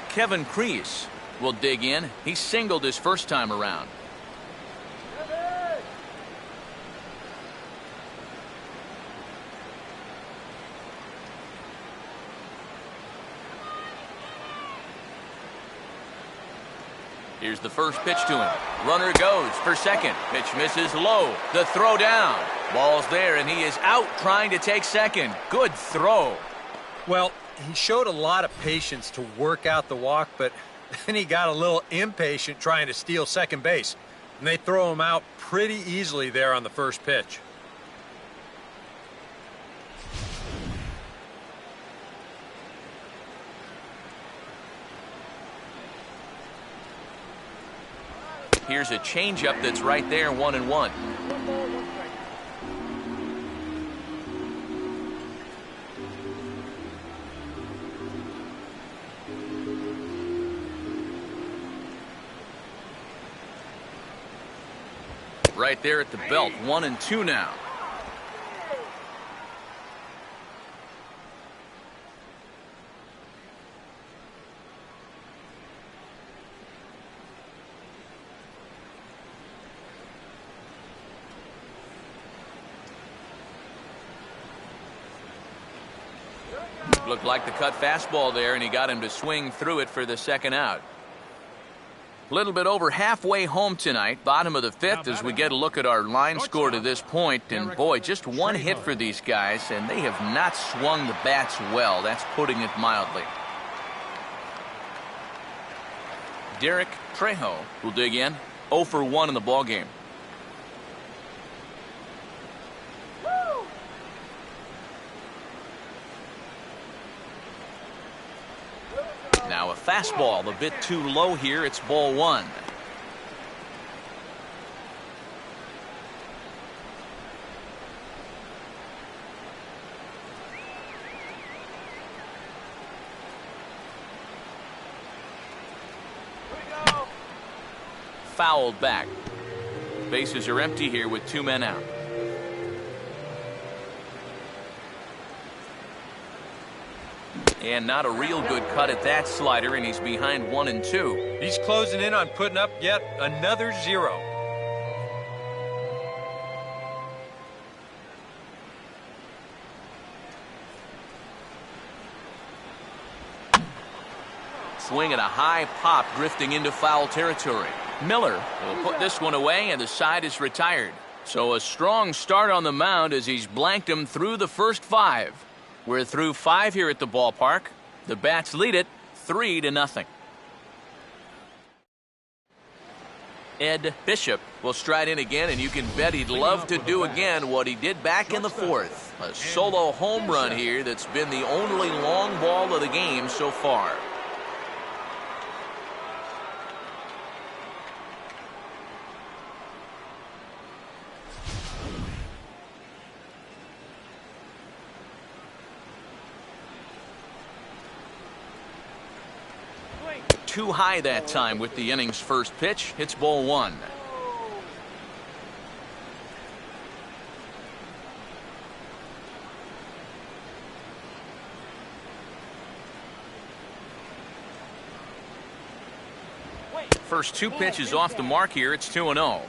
Kevin Kreese will dig in. He singled his first time around. Here's the first pitch to him. Runner goes for second. Pitch misses low. The throw down. Ball's there, and he is out trying to take second. Good throw. Well, he showed a lot of patience to work out the walk, but then he got a little impatient trying to steal second base. And they throw him out pretty easily there on the first pitch. Here's a changeup that's right there, 1-1. Right there at the belt, 1-2 now. Looked like the cut fastball there, and he got him to swing through it for the second out. A little bit over halfway home tonight, bottom of the fifth, as we get a look at our line score to this point. And boy, just one hit for these guys, and they have not swung the bats well. That's putting it mildly. Derek Trejo will dig in. 0 for 1 in the ballgame. Now a fastball a bit too low here. It's ball 1. Fouled back. Bases are empty here with 2 men out. And not a real good cut at that slider, and he's behind 1-2. He's closing in on putting up yet another 0. Swing at a high pop, drifting into foul territory. Miller will put this one away, and the side is retired. So a strong start on the mound as he's blanked him through the first 5. We're through 5 here at the ballpark. The Bats lead it 3-0. Ed Bishop will stride in again, and you can bet he'd love to do again what he did back in the 4th. A solo home run here that's been the only long ball of the game so far. Too high that time with the inning's first pitch. It's ball 1. First 2 pitches off the mark here. It's 2-0.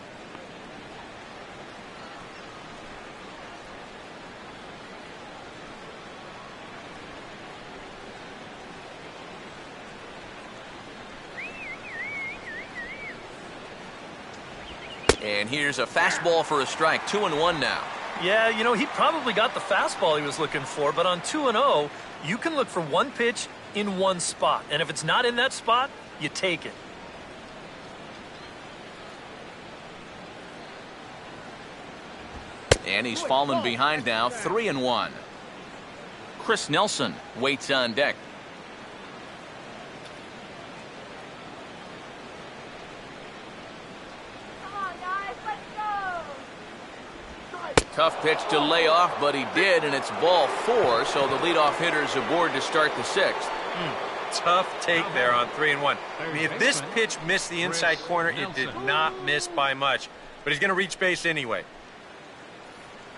And here's a fastball for a strike. 2-1 now. Yeah, you know, he probably got the fastball he was looking for, but on 2-0, you can look for one pitch in one spot. And if it's not in that spot, you take it. And he's fallen behind now, 3-1. Chris Nelson waits on deck. Tough pitch to lay off, but he did, and it's ball 4, so the leadoff hitter is aboard to start the 6th. Tough take there on 3-1. I mean, if this pitch missed the inside corner, it did not miss by much. But he's going to reach base anyway.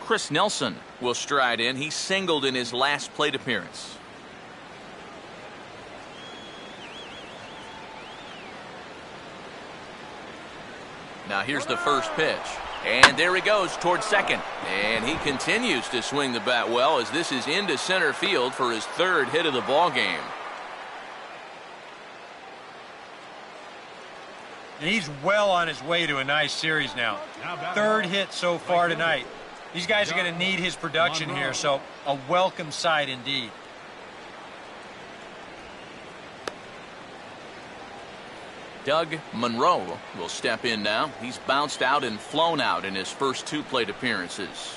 Chris Nelson will stride in. He singled in his last plate appearance. Now here's the first pitch. And there he goes towards second. And he continues to swing the bat well as this is into center field for his 3rd hit of the ball game. And he's well on his way to a nice series now. Third hit so far tonight. These guys are going to need his production here, so a welcome sight indeed. Doug Monroe will step in now. He's bounced out and flown out in his first 2 plate appearances.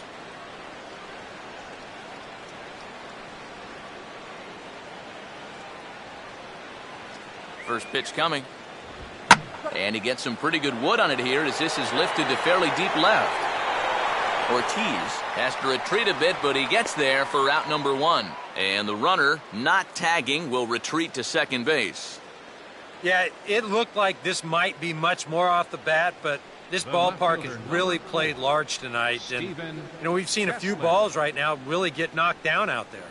First pitch coming. And he gets some pretty good wood on it here as this is lifted to fairly deep left. Ortiz has to retreat a bit, but he gets there for out number 1. And the runner, not tagging, will retreat to second base. Yeah, it looked like this might be much more off the bat, but this ballpark has really played large tonight. And, we've seen a few balls right now really get knocked down out there.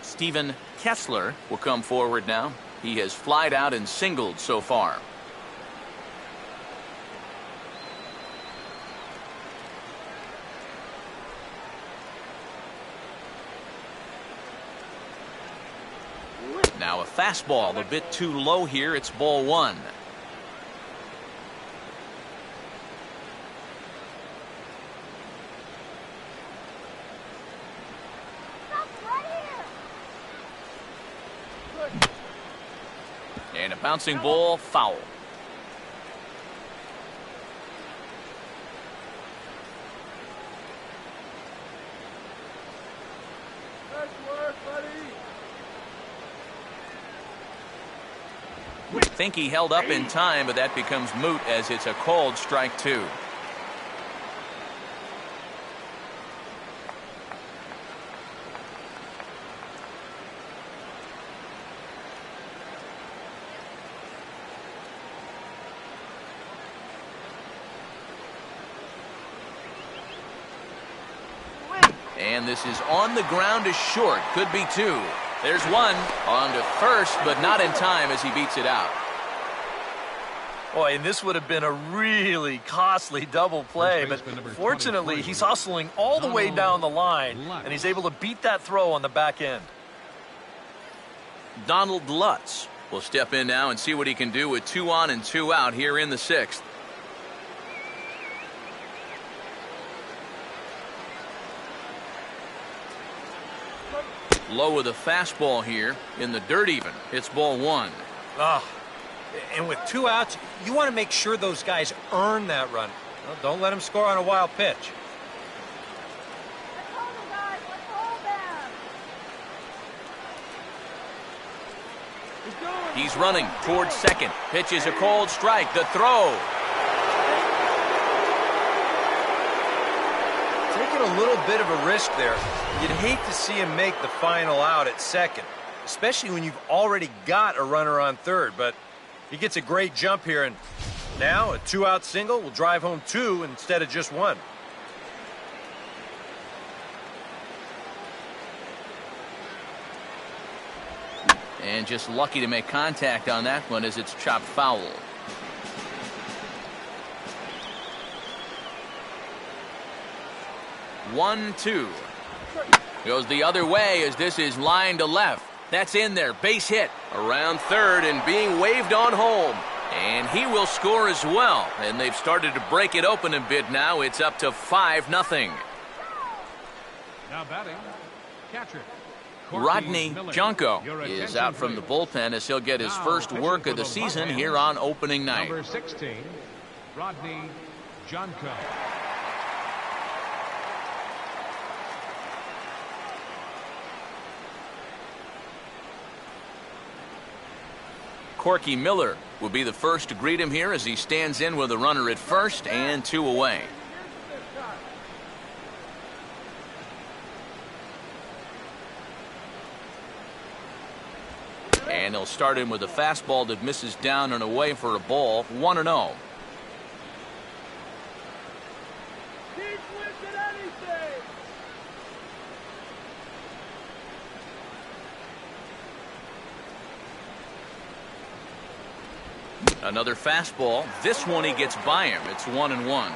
Steven Kessler will come forward now. He has flied out and singled so far. Now a fastball a bit too low here. It's ball 1. And a bouncing ball, foul. Think he held up in time, but that becomes moot as it's a called strike 2. And this is on the ground to short. Could be 2. There's 1 on to first, but not in time as he beats it out. Boy, and this would have been a really costly double play, but fortunately he's hustling all the way down the line, and he's able to beat that throw on the back end. Donald Lutz will step in now and see what he can do with 2 on and 2 out here in the 6th. Low with a fastball here in the dirt even. It's ball 1. And with 2 outs, you want to make sure those guys earn that run. Well, don't let them score on a wild pitch. He's running towards second. Pitch is a cold strike. The throw. Taking a little bit of a risk there. You'd hate to see him make the final out at second, especially when you've already got a runner on third. But he gets a great jump here, and now a 2-out single will drive home 2 instead of just 1. And just lucky to make contact on that one as it's chopped foul. One, 2. Goes the other way as this is lined to left. That's in there. Base hit around third and being waved on home. And he will score as well. And they've started to break it open a bit now. It's up to 5-0. Now batting, catcher. Rodney Junko is out from the bullpen as he'll get his first work of the season here on opening night. Number 16, Rodney Junko. Corky Miller will be the first to greet him here as he stands in with a runner at first and 2 away. And he'll start in with a fastball that misses down and away for a ball. 1-0. Another fastball. This one he gets by him. It's 1-1.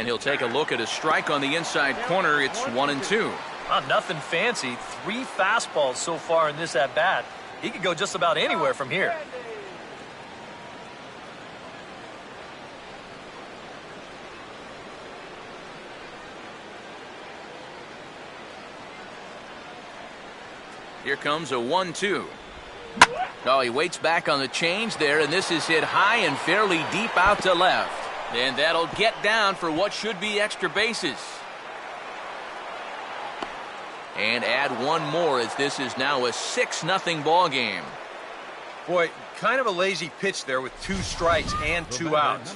And he'll take a look at a strike on the inside corner. It's 1-2. Nothing fancy. 3 fastballs so far in this at-bat. He could go just about anywhere from here. Here comes a 1-2. Oh, he waits back on the change there, and this is hit high and fairly deep out to left. And that'll get down for what should be extra bases. And add one more as this is now a 6-0 ball game. Boy, kind of a lazy pitch there with 2 strikes and 2 outs.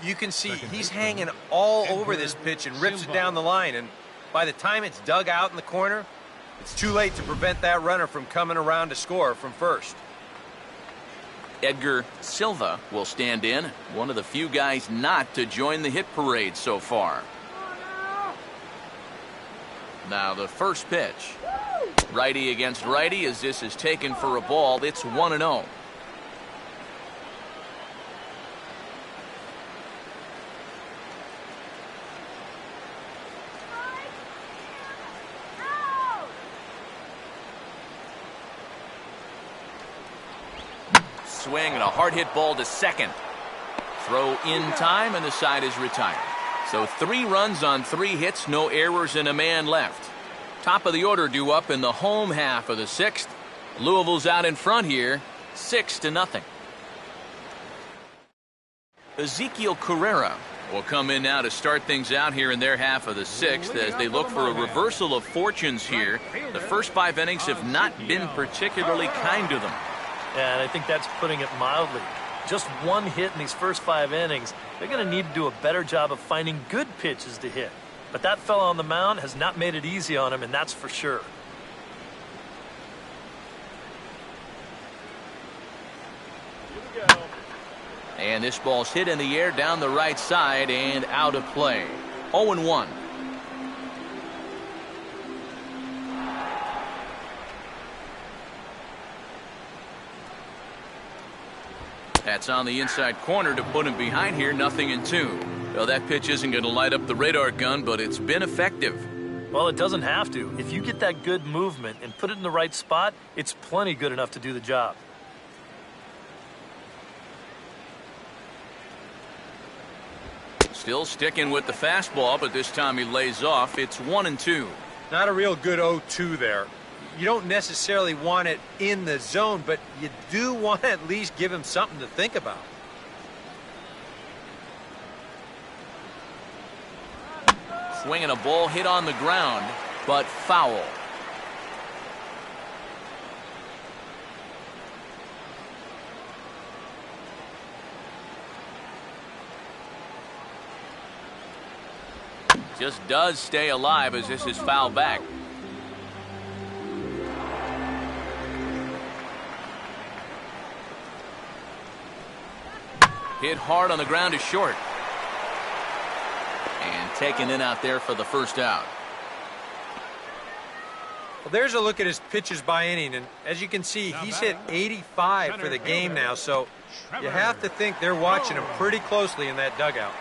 You can see he's hanging all over this pitch and rips it down the line. And by the time it's dug out in the corner, it's too late to prevent that runner from coming around to score from first. Edgar Silva will stand in, one of the few guys not to join the hit parade so far. Now the first pitch. Righty against righty as this is taken for a ball. It's 1-0. Swing and a hard hit ball to second. Throw in time and the side is retired. So 3 runs on 3 hits, no errors and a man left. Top of the order due up in the home half of the 6th. Louisville's out in front here, 6-0. Ezekiel Carrera will come in now to start things out here in their half of the 6th as they look for a reversal of fortunes here. The first 5 innings have not been particularly kind to them. And I think that's putting it mildly. Just 1 hit in these first 5 innings. They're going to need to do a better job of finding good pitches to hit. But that fella on the mound has not made it easy on him, and that's for sure. And this ball's hit in the air down the right side and out of play. 0-1. That's on the inside corner to put him behind here, 0-2. Well, that pitch isn't going to light up the radar gun, but it's been effective. Well, it doesn't have to. If you get that good movement and put it in the right spot, it's plenty good enough to do the job. Still sticking with the fastball, but this time he lays off. It's 1-2. Not a real good 0-2 there. You don't necessarily want it in the zone, but you do want to at least give him something to think about. Swinging a ball hit on the ground, but foul. Just does stay alive as this is fouled back. Hit hard on the ground is short. And taken in out there for the first out. Well, there's a look at his pitches by inning, and as you can see, he's hit 85 for the game now, so you have to think they're watching him pretty closely in that dugout.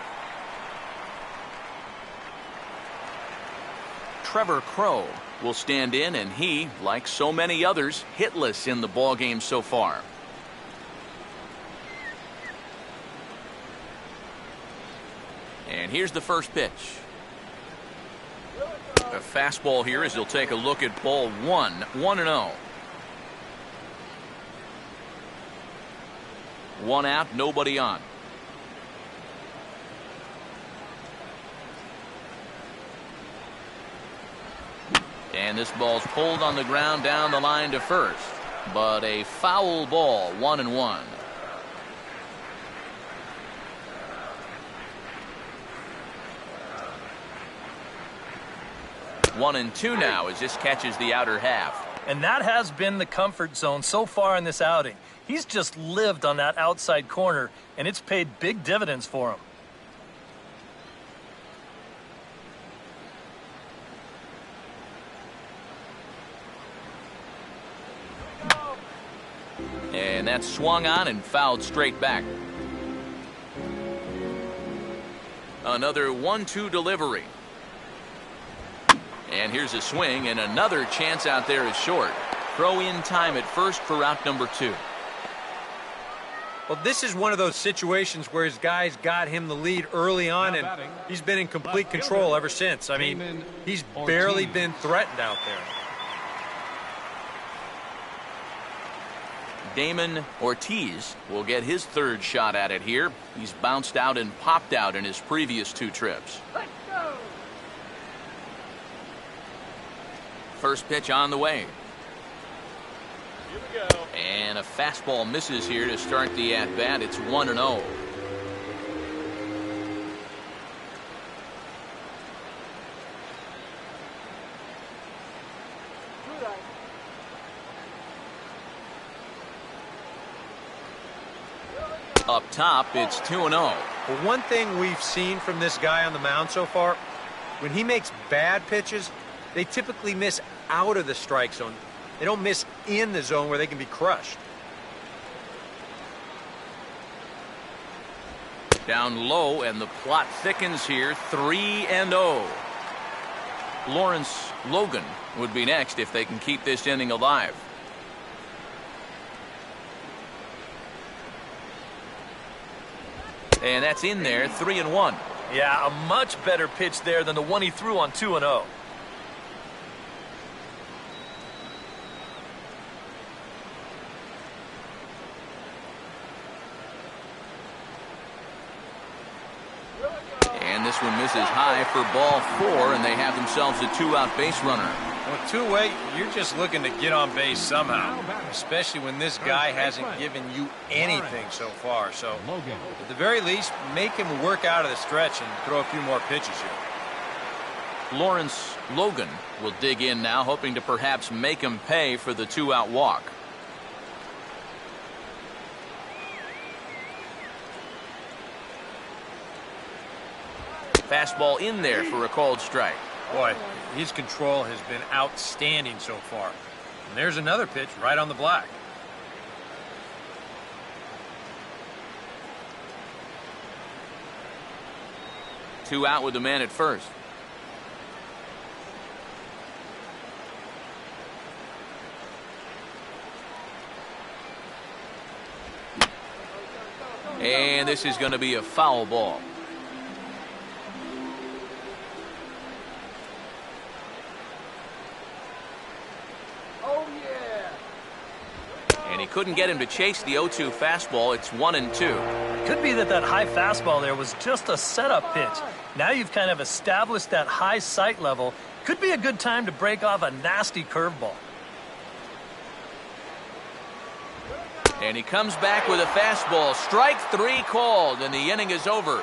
Trevor Crow will stand in, and he, like so many others, hitless in the ballgame so far. And here's the first pitch. A fastball here as he'll take a look at ball 1, 1-0. 1 out, nobody on. And this ball's pulled on the ground down the line to first. But a foul ball, 1-1. 1-2 now as this catches the outer half. And that has been the comfort zone so far in this outing. He's just lived on that outside corner, and it's paid big dividends for him. And that's swung on and fouled straight back. A another 1-2 delivery. And here's a swing, and another chance out there is short. Throw in time at first for out number 2. Well, this is one of those situations where his guys got him the lead early on, and he's been in complete control ever since. I mean, he's barely been threatened out there. Damon Ortiz will get his third shot at it here. He's bounced out and popped out in his previous 2 trips. Let's go. First pitch on the way. Here we go. And a fastball misses here to start the at-bat. It's 1-0. Up top, it's 2-0. Well, one thing we've seen from this guy on the mound so far, when he makes bad pitches, they typically miss out of the strike zone. They don't miss in the zone where they can be crushed. Down low, and the plot thickens here, 3-0. Lawrence Logan would be next if they can keep this inning alive. And that's in there, 3-1. Yeah, a much better pitch there than the one he threw on 2-0. And this one misses high for ball 4, and they have themselves a 2-out base runner. Well, two-way, you're just looking to get on base somehow, especially when this guy hasn't given you anything so far. So, at the very least, make him work out of the stretch and throw a few more pitches here. Lawrence Logan will dig in now, hoping to perhaps make him pay for the 2-out walk. Fastball in there for a called strike. Boy, his control has been outstanding so far. And there's another pitch right on the black. Two out with the man at first. And this is going to be a foul ball. And he couldn't get him to chase the 0-2 fastball. It's 1-2. Could be that high fastball there was just a setup pitch. Now you've kind of established that high sight level. Could be a good time to break off a nasty curveball. And he comes back with a fastball. Strike 3 called, and the inning is over.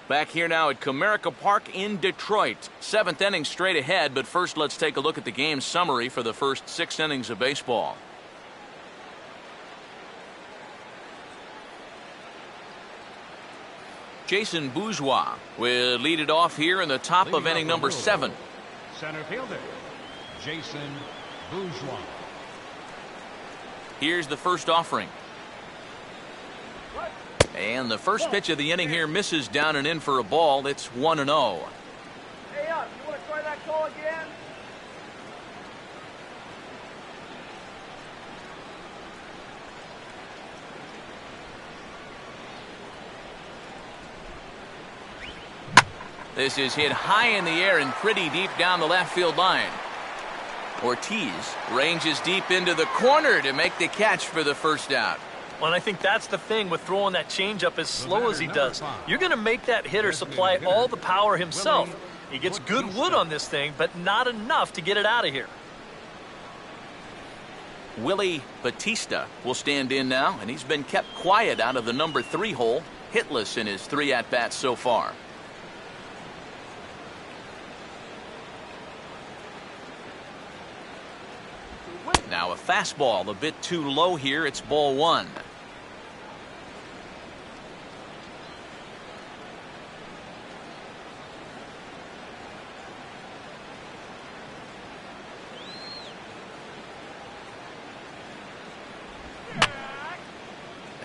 Back here now at Comerica Park in Detroit. 7th inning straight ahead, but first let's take a look at the game summary for the first 6 innings of baseball. Jason Bourgeois will lead it off here in the top of inning number 7. Center fielder, Jason Bourgeois. Here's the first offering. And the first pitch of the inning here misses down and in for a ball. It's 1-0. Hey, up. You want to try that call again? This is hit high in the air and pretty deep down the left field line. Ortiz ranges deep into the corner to make the catch for the first out. Well, and I think that's the thing with throwing that changeup as slow as he does. You're going to make that hitter supply all the power himself. He gets good wood on this thing, but not enough to get it out of here. Willie Batista will stand in now, and he's been kept quiet out of the number 3 hole, hitless in his 3 at-bats so far. Now a fastball a bit too low here. It's ball 1.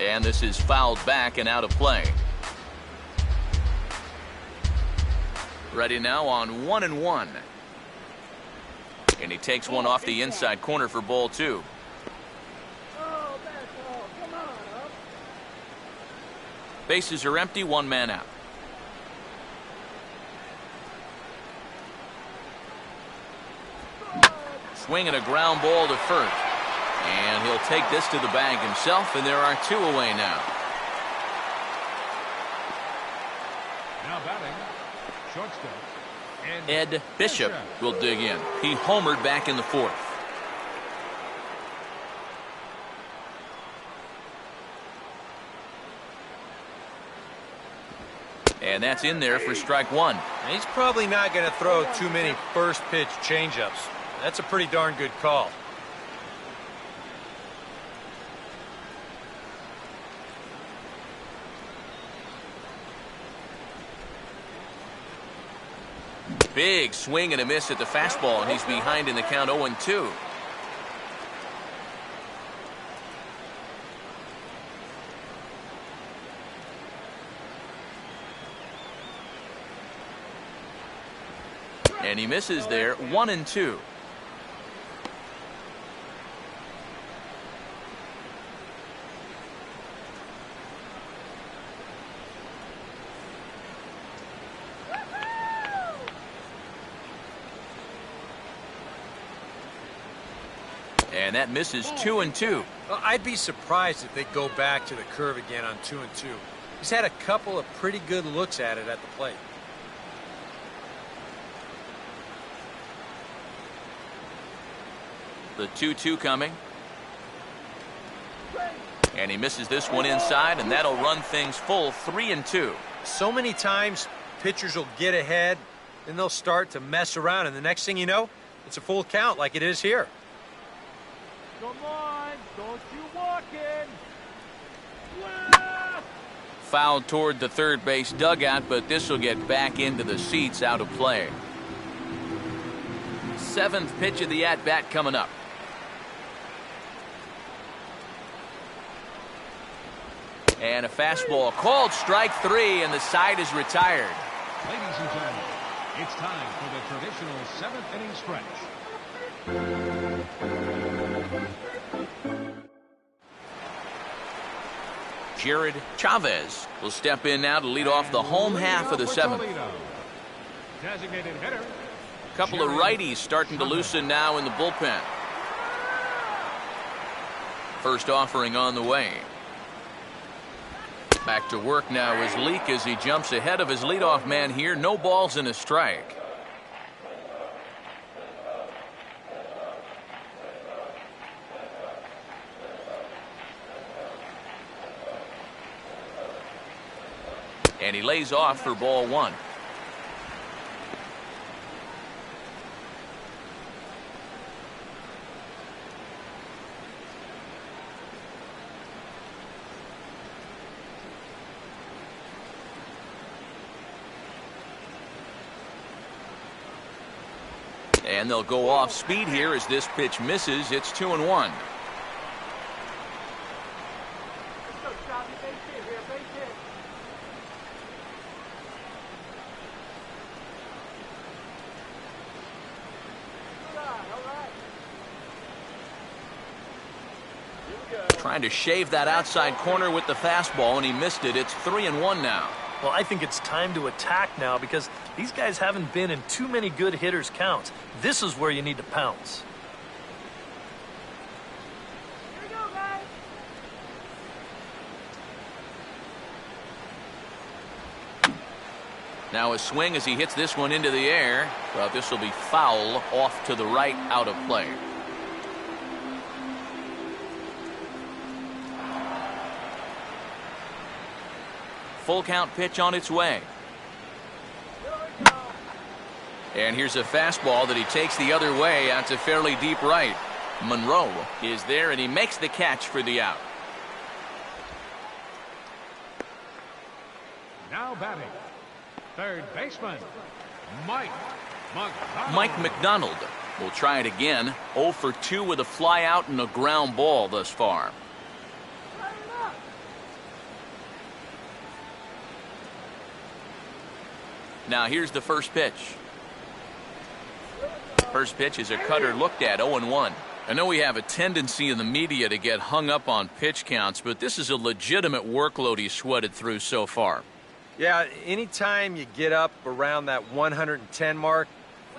And this is fouled back and out of play. Ready now on 1-1. And he takes one off the inside corner for ball 2. Oh, that's all. Come on, up. Bases are empty, one man out. Swinging a ground ball to first. And he'll take this to the bag himself, and there are 2 away now. Now batting, shortstop. Ed Bishop will dig in. He homered back in the 4th. And that's in there for strike 1. And he's probably not going to throw too many first pitch changeups. That's a pretty darn good call. Big swing and a miss at the fastball, and he's behind in the count 0-2. And he misses there, 1-2. And that misses 2-2. Well, I'd be surprised if they go back to the curve again on 2-2. He's had a couple of pretty good looks at it at the plate. The 2-2 coming. And he misses this one inside, and that'll run things full 3-2. So many times pitchers will get ahead, then they'll start to mess around, and the next thing you know, it's a full count like it is here. Come on, don't you walk in. Fouled toward the third base dugout, but this will get back into the seats, out of play. 7th pitch of the at-bat coming up. And a fastball called strike 3, and the side is retired. Ladies and gentlemen, it's time for the traditional 7th inning stretch. Jared Chavez will step in now to lead off the home half of the 7th. Designated hitter. A couple of righties starting to loosen now in the bullpen. First offering on the way. Back to work now is Leake as he jumps ahead of his leadoff man here. No balls and a strike. And he lays off for ball 1. And they'll go off speed here as this pitch misses. It's 2-1. Let's go, Choppy. Base hit here, base hit. All right. Here we go. Trying to shave that outside corner with the fastball, and he missed it. It's 3-1 now. Well, I think it's time to attack now because these guys haven't been in too many good hitters' counts. This is where you need to pounce. Here we go, guys. Now a swing as he hits this one into the air. Well, this will be foul off to the right, out of play. Full count pitch on its way. Here we go. And here's a fastball that he takes the other way out to fairly deep right. Monroe is there, and he makes the catch for the out. Now batting, third baseman, Mike McDonald. Mike McDonald will try it again. 0 for 2 with a fly out and a ground ball thus far. Now here's the first pitch. First pitch is a cutter looked at, 0-1. I know we have a tendency in the media to get hung up on pitch counts, but this is a legitimate workload he's sweated through so far. Yeah, anytime you get up around that 110 mark,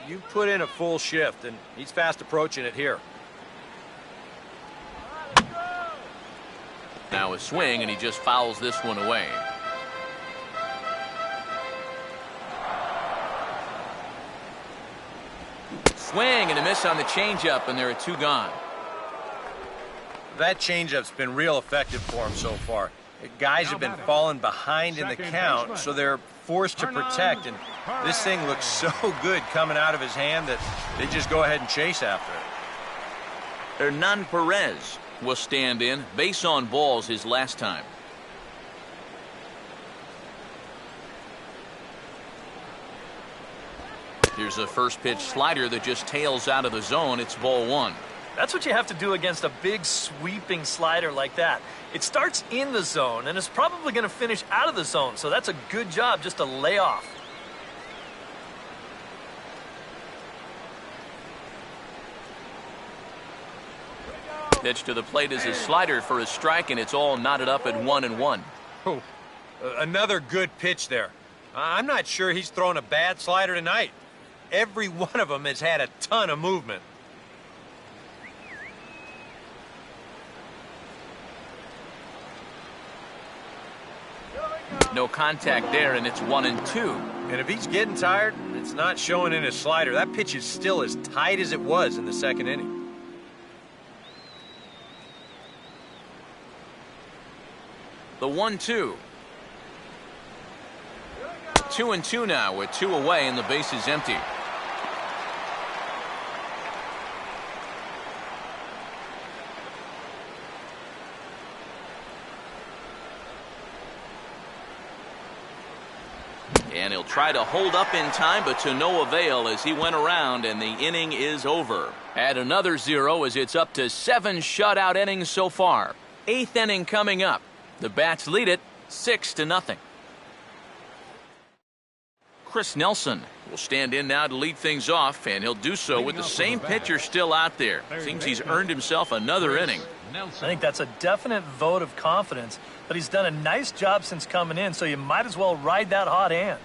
you put in a full shift, and he's fast approaching it here. Now a swing, and he just fouls this one away. Swing and a miss on the changeup, and there are 2 gone. That changeup's been real effective for him so far. The guys have been falling behind in the count, so they're forced to protect, and this thing looks so good coming out of his hand that they just go ahead and chase after it. Hernan Perez will stand in. Base on balls his last time. Here's a first pitch slider that just tails out of the zone. It's ball 1. That's what you have to do against a big sweeping slider like that. It starts in the zone and is probably going to finish out of the zone, so that's a good job just to lay off. Pitch to the plate is a slider for a strike, and it's all knotted up at 1-1. Oh, another good pitch there. I'm not sure he's thrown a bad slider tonight. Every one of them has had a ton of movement. No contact there, and it's 1-2. And if he's getting tired, it's not showing in his slider. That pitch is still as tight as it was in the second inning. The 1-2. 2-2 now with 2 away, and the base is empty. And he'll try to hold up in time, but to no avail as he went around, and the inning is over. Add another 0 as it's up to 7 shutout innings so far. 8th inning coming up. The Bats lead it 6-0. Chris Nelson will stand in now to lead things off, and he'll do so with the same pitcher still out there. Seems he's earned himself another inning. I think that's a definite vote of confidence, but he's done a nice job since coming in, so you might as well ride that hot hand.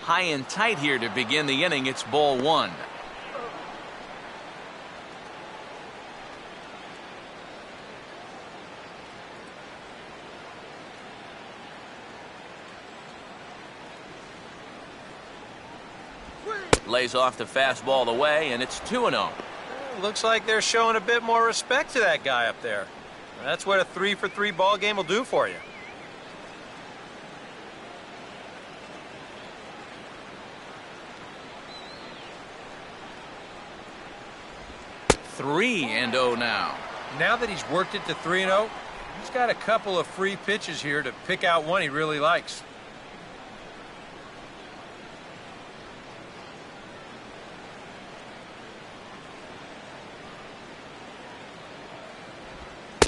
High and tight here to begin the inning. It's ball 1. Lays off the fastball away, and it's 2-0. Looks like they're showing a bit more respect to that guy up there. That's what a 3-for-3 ball game will do for you. Three and 0 now. Now that he's worked it to 3-0, he's got a couple of free pitches here to pick out one he really likes.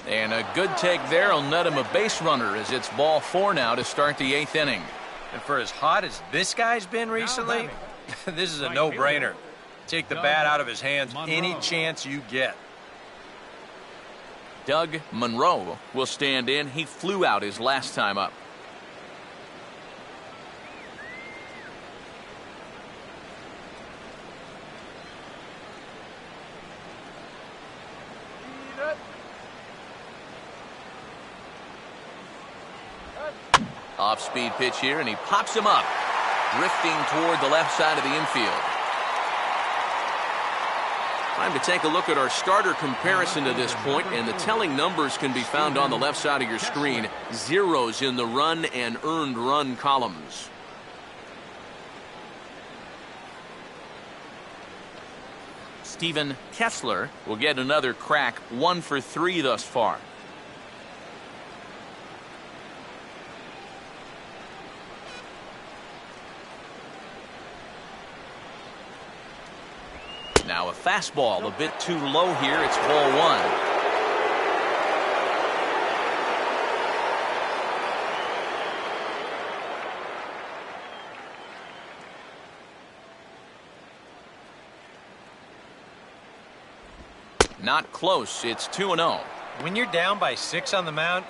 And a good take there will net him a base runner as it's ball 4 now to start the 8th inning. And for as hot as this guy's been recently, this is a no-brainer. Take the bat out of his hands any chance you get. Doug Monroe will stand in. He flew out his last time up. Off-speed pitch here, and he pops him up, drifting toward the left side of the infield. Time to take a look at our starter comparison to this point, and the telling numbers can be found on the left side of your screen. Zeros in the run and earned run columns. Steven Kessler will get another crack, 1 for 3 thus far. fastball, a bit too low here. It's ball one. Not close. It's 2-0. When you're down by 6 on the mound,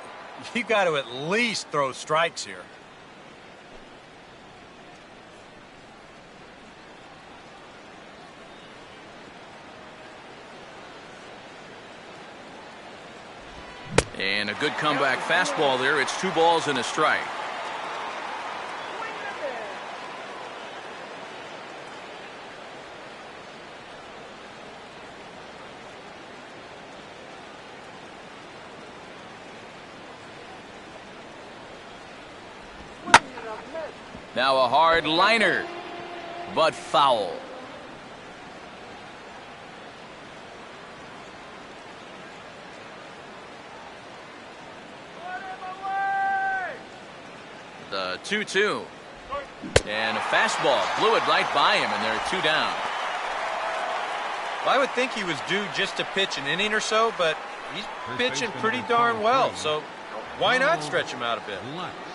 you got to at least throw strikes here. And a good comeback fastball there. It's 2 balls and a strike. Now a hard liner, but foul. The 2-2. And a fastball blew it right by him, and they're 2 down. Well, I would think he was due just to pitch an inning or so, but he's pitching pretty darn well, so why not stretch him out a bit?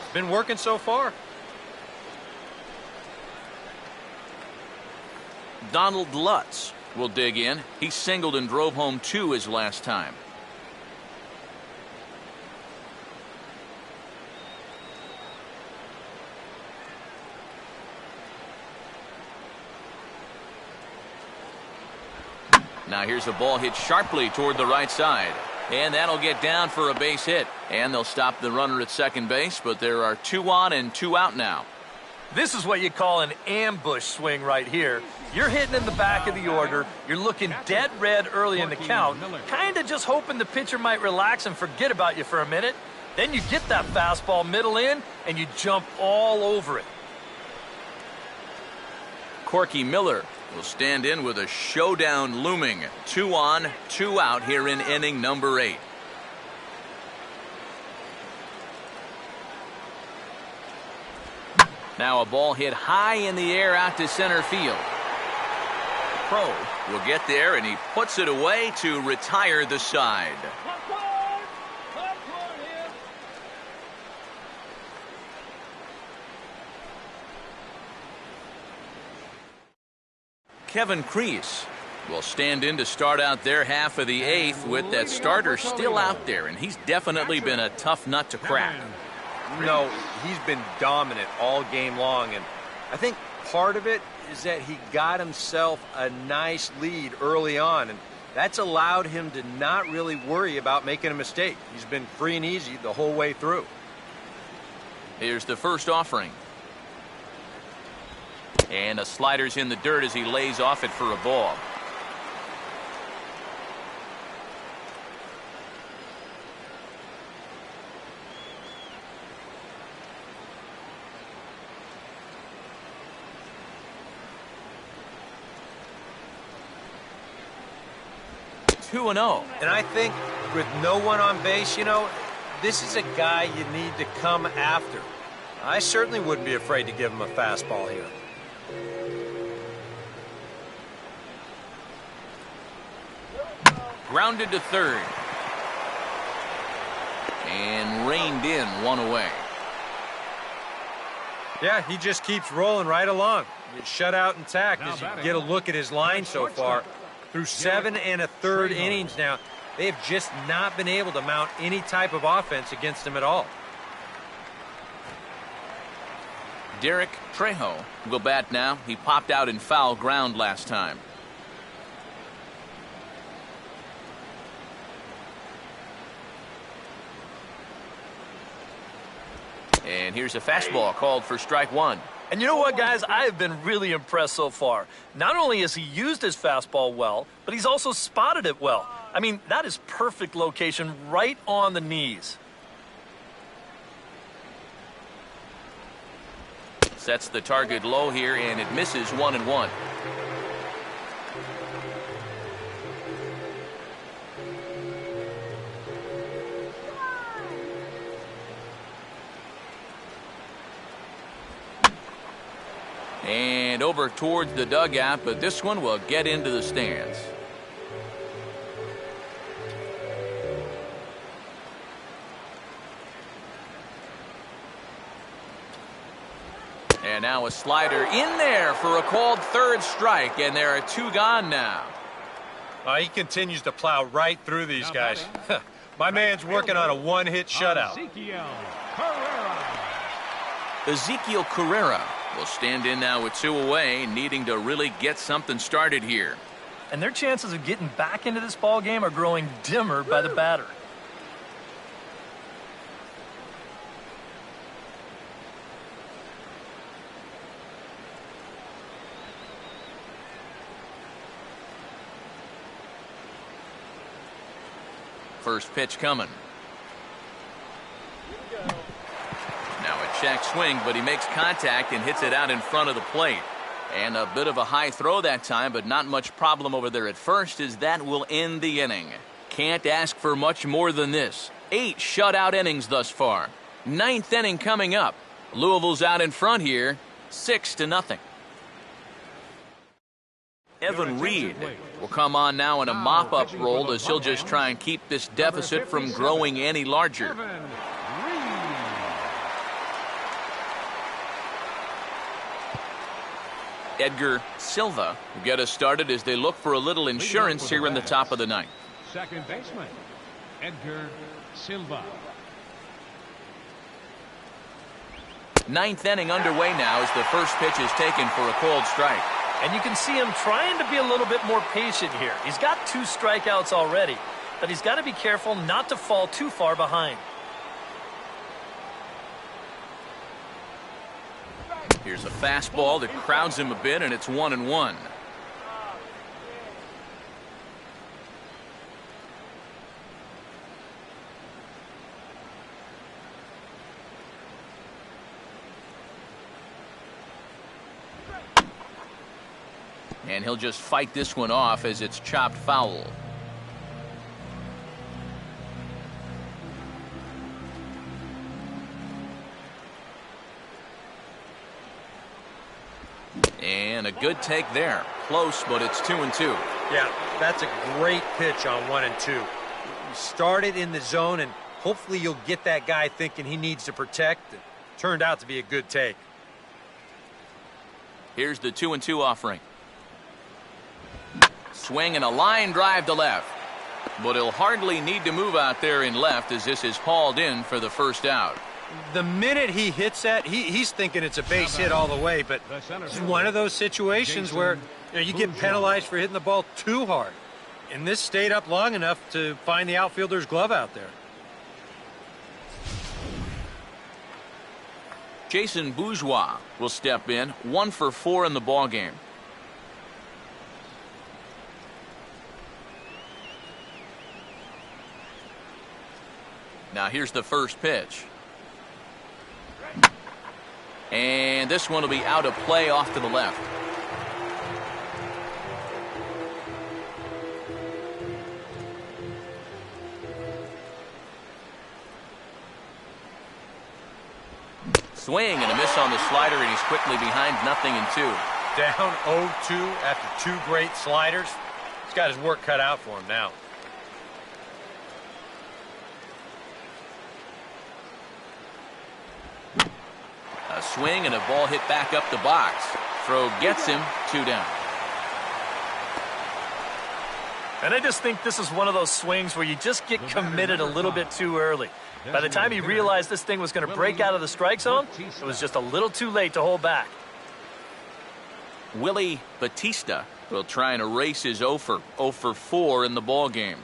It's been working so far. Donald Lutz will dig in. He singled and drove home 2 his last time. Now here's a ball hit sharply toward the right side. And that'll get down for a base hit. And they'll stop the runner at second base, but there are 2 on and 2 out now. This is what you call an ambush swing right here. You're hitting in the back of the order. You're looking dead red early in the count, kind of just hoping the pitcher might relax and forget about you for a minute. Then you get that fastball middle in, and you jump all over it. Corky Miller will stand in with a showdown looming. 2 on, 2 out here in inning number 8. Now a ball hit high in the air out to center field. Pro will get there, and he puts it away to retire the side. Kevin Kreese will stand in to start out their half of the 8th with that starter still out there, and he's definitely been a tough nut to crack. No, he's been dominant all game long, and I think part of it is that he got himself a nice lead early on, and that's allowed him to not really worry about making a mistake. He's been free and easy the whole way through. Here's the first offering. And a slider's in the dirt as he lays off it for a ball. And I think with no one on base, this is a guy you need to come after. I certainly wouldn't be afraid to give him a fastball here. Grounded to third. And reined in 1 away. Yeah, he just keeps rolling right along. You shut out intact as you get a look at his line so far. Through 7 1/3 innings now, they have just not been able to mount any type of offense against him at all. Derek Trejo will bat now. He popped out in foul ground last time. And here's a fastball called for strike 1. And you know what, guys? I have been really impressed so far. Not only has he used his fastball well, but he's also spotted it well. I mean, that is perfect location right on the knees. Sets the target low here, and it misses 1-1. And over towards the dugout, but this one will get into the stands. And now a slider in there for a called third strike, and there are 2 gone now. He continues to plow right through these guys. My man's working on a one-hit shutout. Ezekiel Carrera will stand in now with 2 away, needing to really get something started here. And their chances of getting back into this ball game are growing dimmer by the batter. First pitch coming. Now a check swing, but he makes contact and hits it out in front of the plate. And a bit of a high throw that time, but not much problem over there at first, as that will end the inning. Can't ask for much more than this. 8 shutout innings thus far. 9th inning coming up. Louisville's out in front here, 6-0. Evan Reed will come on now in a mop-up role, as he'll just try and keep this deficit from growing any larger. Edgar Silva will get us started as they look for a little insurance here in the top of the 9th. Second baseman, Edgar Silva. 9th inning underway now as the first pitch is taken for a called strike. And you can see him trying to be a little bit more patient here. He's got 2 strikeouts already, but he's got to be careful not to fall too far behind. Here's a fastball that crowds him a bit, and it's 1-1. And he'll just fight this one off as it's chopped foul. And a good take there. Close, but it's 2-2. Yeah, that's a great pitch on 1-2. You start it in the zone, and hopefully you'll get that guy thinking he needs to protect. It turned out to be a good take. Here's the 2-2 offering. Swing and a line drive to left. But he'll hardly need to move out there in left, as this is hauled in for the first out. The minute he hits that, he's thinking it's a base hit all the way, but it's one of those situations where you get penalized for hitting the ball too hard. And this stayed up long enough to find the outfielder's glove out there. Jason Bourgeois will step in, 1 for 4 in the ball game. Now here's the first pitch. And this one will be out of play off to the left. Swing and a miss on the slider, and he's quickly behind 0-2. Down 0-2 after 2 great sliders. He's got his work cut out for him now. A swing and a ball hit back up the box. Throw gets him, 2 down. And I just think this is one of those swings where you just get committed a little bit too early. By the time he realized this thing was going to break out of the strike zone, it was just a little too late to hold back. Willie Batista will try and erase his 0 for 4 in the ball game.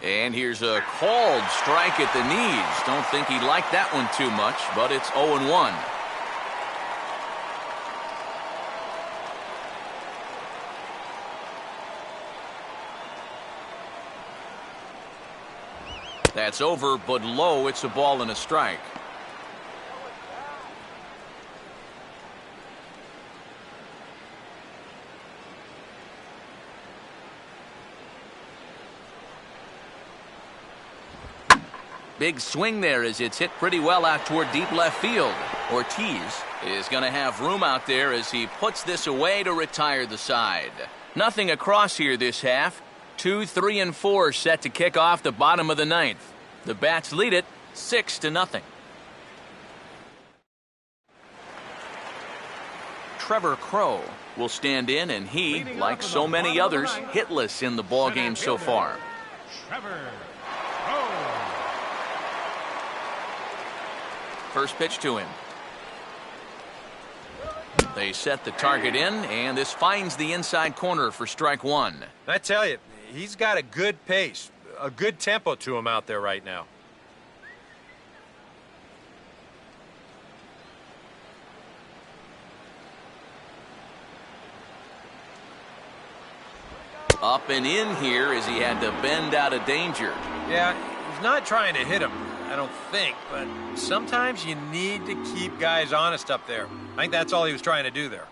And here's a called strike at the knees. Don't think he liked that one too much, but it's 0-1. That's over, but low. It's a ball and a strike. Big swing there as it's hit pretty well out toward deep left field. Ortiz is going to have room out there as he puts this away to retire the side. Nothing across here this half. 2, 3, and 4 set to kick off the bottom of the ninth. The Bats lead it 6-0. Trevor Crow will stand in, and he, like so many others, hitless in the ballgame so far. Trevor Crow. First pitch to him. They set the target in, and this finds the inside corner for strike one. I tell you, he's got a good pace, a good tempo to him out there right now. Up and in here as he had to bend out of danger. Yeah, he's not trying to hit him, I don't think, but sometimes you need to keep guys honest up there. I think that's all he was trying to do there.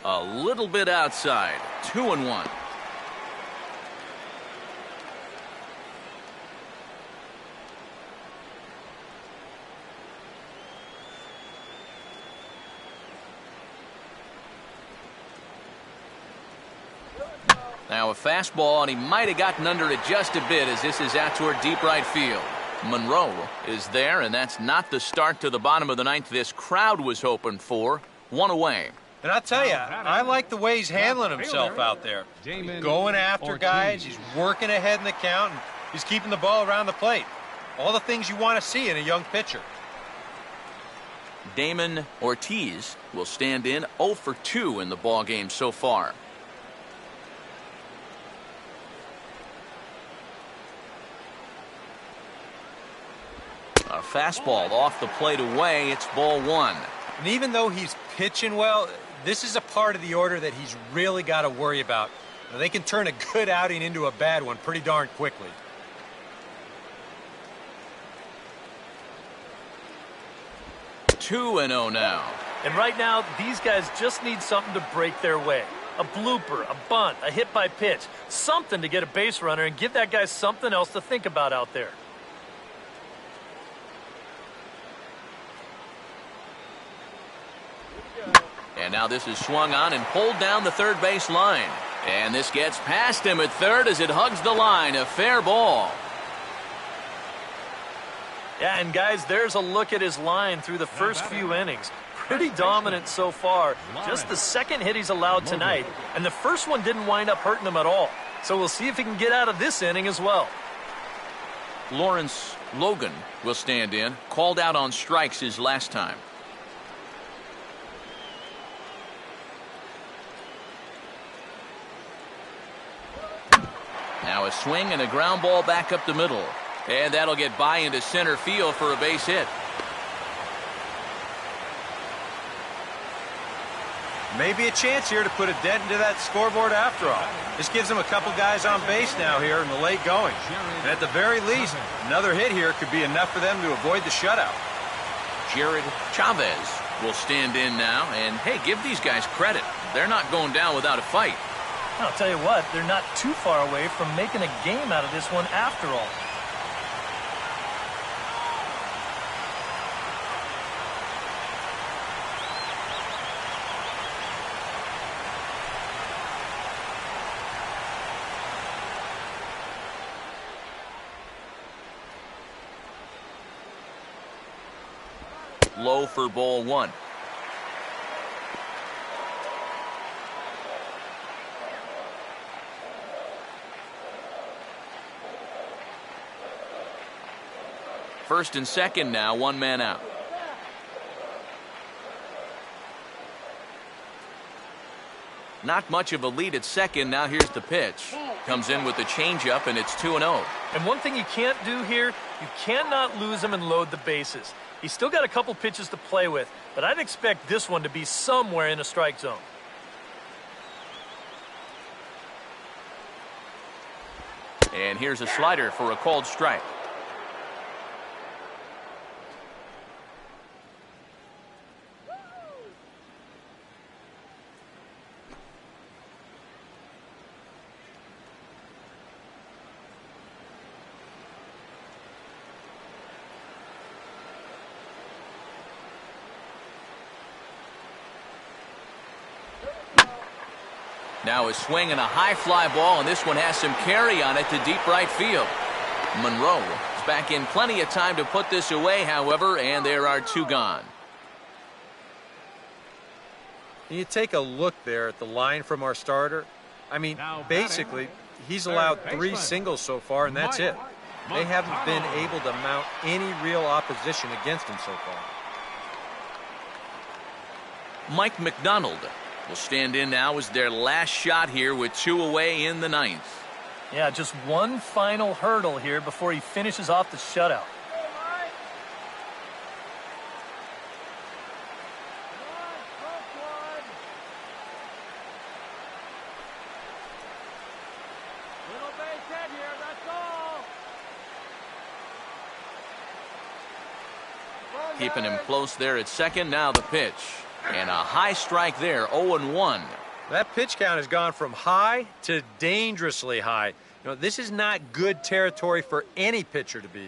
A little bit outside. 2-1. Now a fastball, and he might have gotten under it just a bit as this is out toward deep right field. Monroe is there, and that's not the start to the bottom of the ninth this crowd was hoping for. One away. And I'll tell you, I like the way he's handling himself out there. He's going after guys, he's working ahead in the count, and he's keeping the ball around the plate. All the things you want to see in a young pitcher. Damon Ortiz will stand in 0 for 2 in the ballgame so far. A fastball off the plate away. It's ball one. And even though he's pitching well, this is a part of the order that he's really got to worry about. Now, they can turn a good outing into a bad one pretty darn quickly. Two and 0 now. And right now, these guys just need something to break their way. A blooper, a bunt, a hit by pitch. Something to get a base runner and give that guy something else to think about out there. And now this is swung on and pulled down the third base line. And this gets past him at third as it hugs the line. A fair ball. Yeah, and guys, there's a look at his line through the first few innings. Pretty dominant so far. Just the second hit he's allowed tonight. And the first one didn't wind up hurting him at all. So we'll see if he can get out of this inning as well. Lawrence Logan will stand in. Called out on strikes his last time. Now a swing and a ground ball back up the middle. And that'll get by into center field for a base hit. Maybe a chance here to put a dent into that scoreboard after all. This gives them a couple guys on base now here in the late going. And at the very least, another hit here could be enough for them to avoid the shutout. Jared Chavez will stand in now. And, hey, give these guys credit. They're not going down without a fight. I'll tell you what, they're not too far away from making a game out of this one after all. Low for ball one. First and second now, one man out. Not much of a lead at second. Now here's the pitch. Comes in with the changeup, and it's 2-0. And one thing you can't do here, you cannot lose him and load the bases. He's still got a couple pitches to play with, but I'd expect this one to be somewhere in a strike zone. And here's a slider for a called strike. Now a swing and a high fly ball, and this one has some carry on it to deep right field. Monroe is back in plenty of time to put this away, however, and there are two gone. You take a look there at the line from our starter. I mean, basically, he's allowed 3 singles so far, and that's it. They haven't been able to mount any real opposition against him so far. Mike McDonald will stand in now as their last shot here with 2 away in the 9th. Yeah, just one final hurdle here before he finishes off the shutout. Keeping him close there at second. Now the pitch. And a high strike there, 0-1. That pitch count has gone from high to dangerously high. You know, this is not good territory for any pitcher to be in.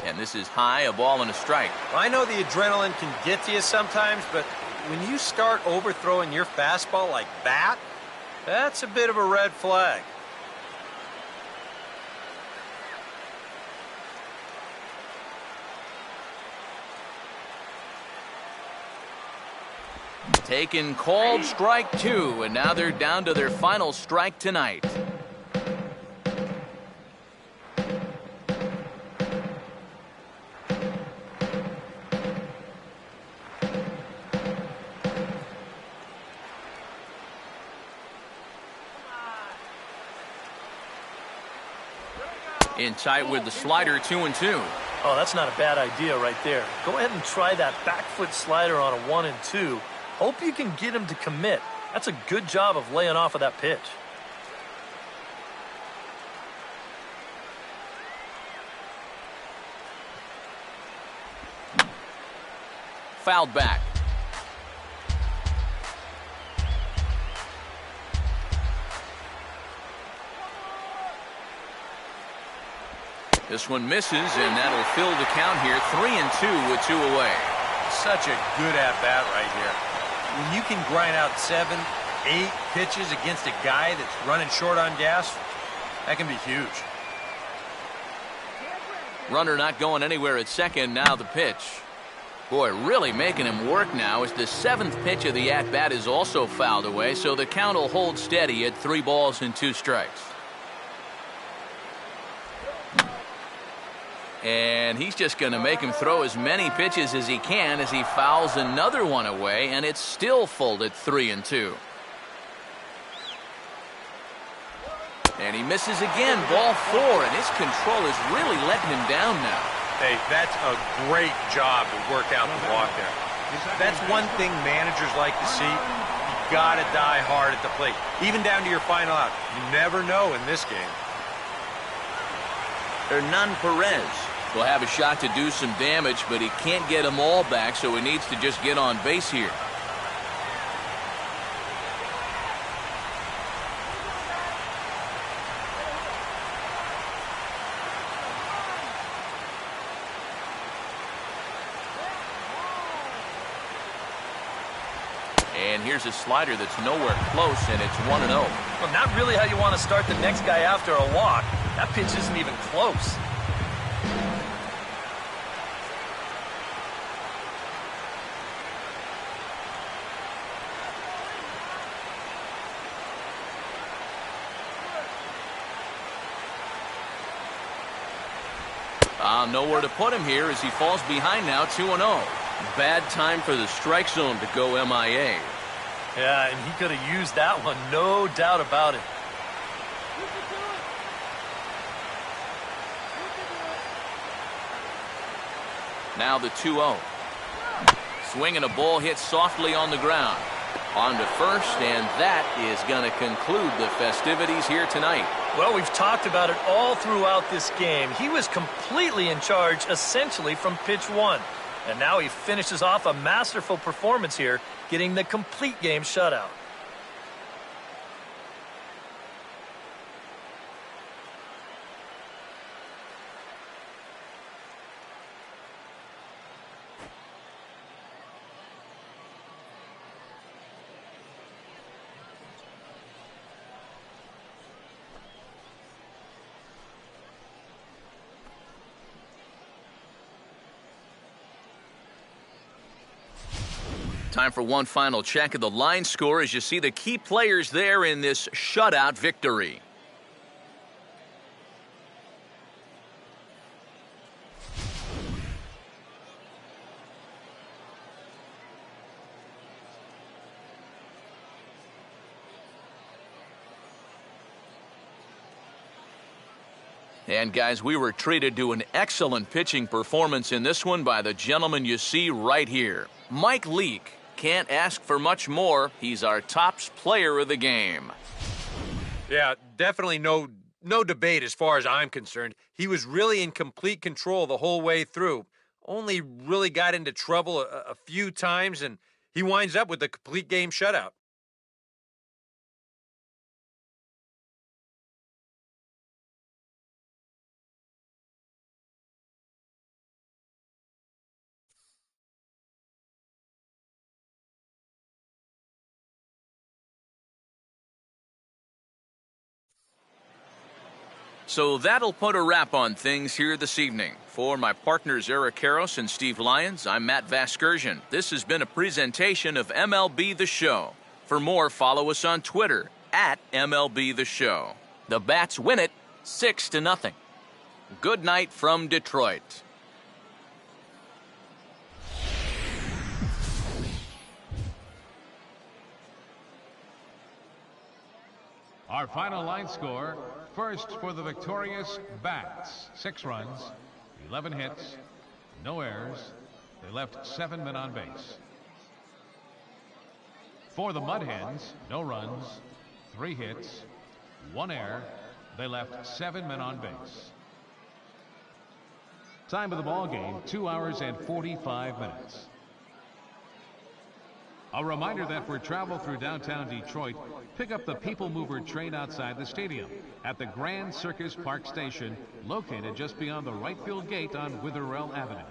And this is high, a ball and a strike. I know the adrenaline can get to you sometimes, but when you start overthrowing your fastball like that, that's a bit of a red flag. Taken, called, strike 2, and now they're down to their final strike tonight. In tight with the slider, 2-2. Oh, that's not a bad idea right there. Go ahead and try that back foot slider on a 1-2. Hope you can get him to commit. That's a good job of laying off of that pitch. Fouled back. This one misses, and that'll fill the count here. 3-2 with 2 away. Such a good at-bat right here. When you can grind out 7, 8 pitches against a guy that's running short on gas, that can be huge. Runner not going anywhere at second. Now the pitch. Boy, really making him work now as the 7th pitch of the at-bat is also fouled away, so the count will hold steady at 3 balls and 2 strikes. And he's just going to make him throw as many pitches as he can as he fouls another one away, and it's still full at 3-2. And he misses again, ball 4, and his control is really letting him down now. Hey, that's a great job to work out the walk there. That's one thing managers like to see. You got to die hard at the plate, even down to your final out. You never know in this game. Hernan Perez will have a shot to do some damage, but he can't get them all back, so he needs to just get on base here. And here's a slider that's nowhere close, and it's 1-0. Well, not really how you want to start the next guy after a walk. That pitch isn't even close. Nowhere to put him here as he falls behind now, 2-0. Bad time for the strike zone to go MIA. Yeah, and he could have used that one, no doubt about it. Now the 2-0. Swinging a ball hit softly on the ground. On to first, and that is going to conclude the festivities here tonight. Well, we've talked about it all throughout this game. He was completely in charge, essentially, from pitch 1. And now he finishes off a masterful performance here, getting the complete game shutout. Time for one final check of the line score as you see the key players there in this shutout victory. And guys, we were treated to an excellent pitching performance in this one by the gentleman you see right here. Mike Leake. Can't ask for much more. He's our tops player of the game. Yeah, definitely no debate as far as I'm concerned. He was really in complete control the whole way through. Only really got into trouble a few times, and he winds up with a complete game shutout. So that'll put a wrap on things here this evening. For my partners Eric Karros and Steve Lyons, I'm Matt Vasgersian. This has been a presentation of MLB The Show. For more, follow us on Twitter at MLB The Show. The Bats win it 6-0. Good night from Detroit. Our final line score, first for the victorious Bats. 6 runs, 11 hits, no errors. They left 7 men on base. For the Mud Hens, no runs, 3 hits, 1 error. They left 7 men on base. Time of the ball game, 2 hours and 45 minutes. A reminder that for travel through downtown Detroit, pick up the People Mover train outside the stadium at the Grand Circus Park Station, located just beyond the right field gate on Witherell Avenue.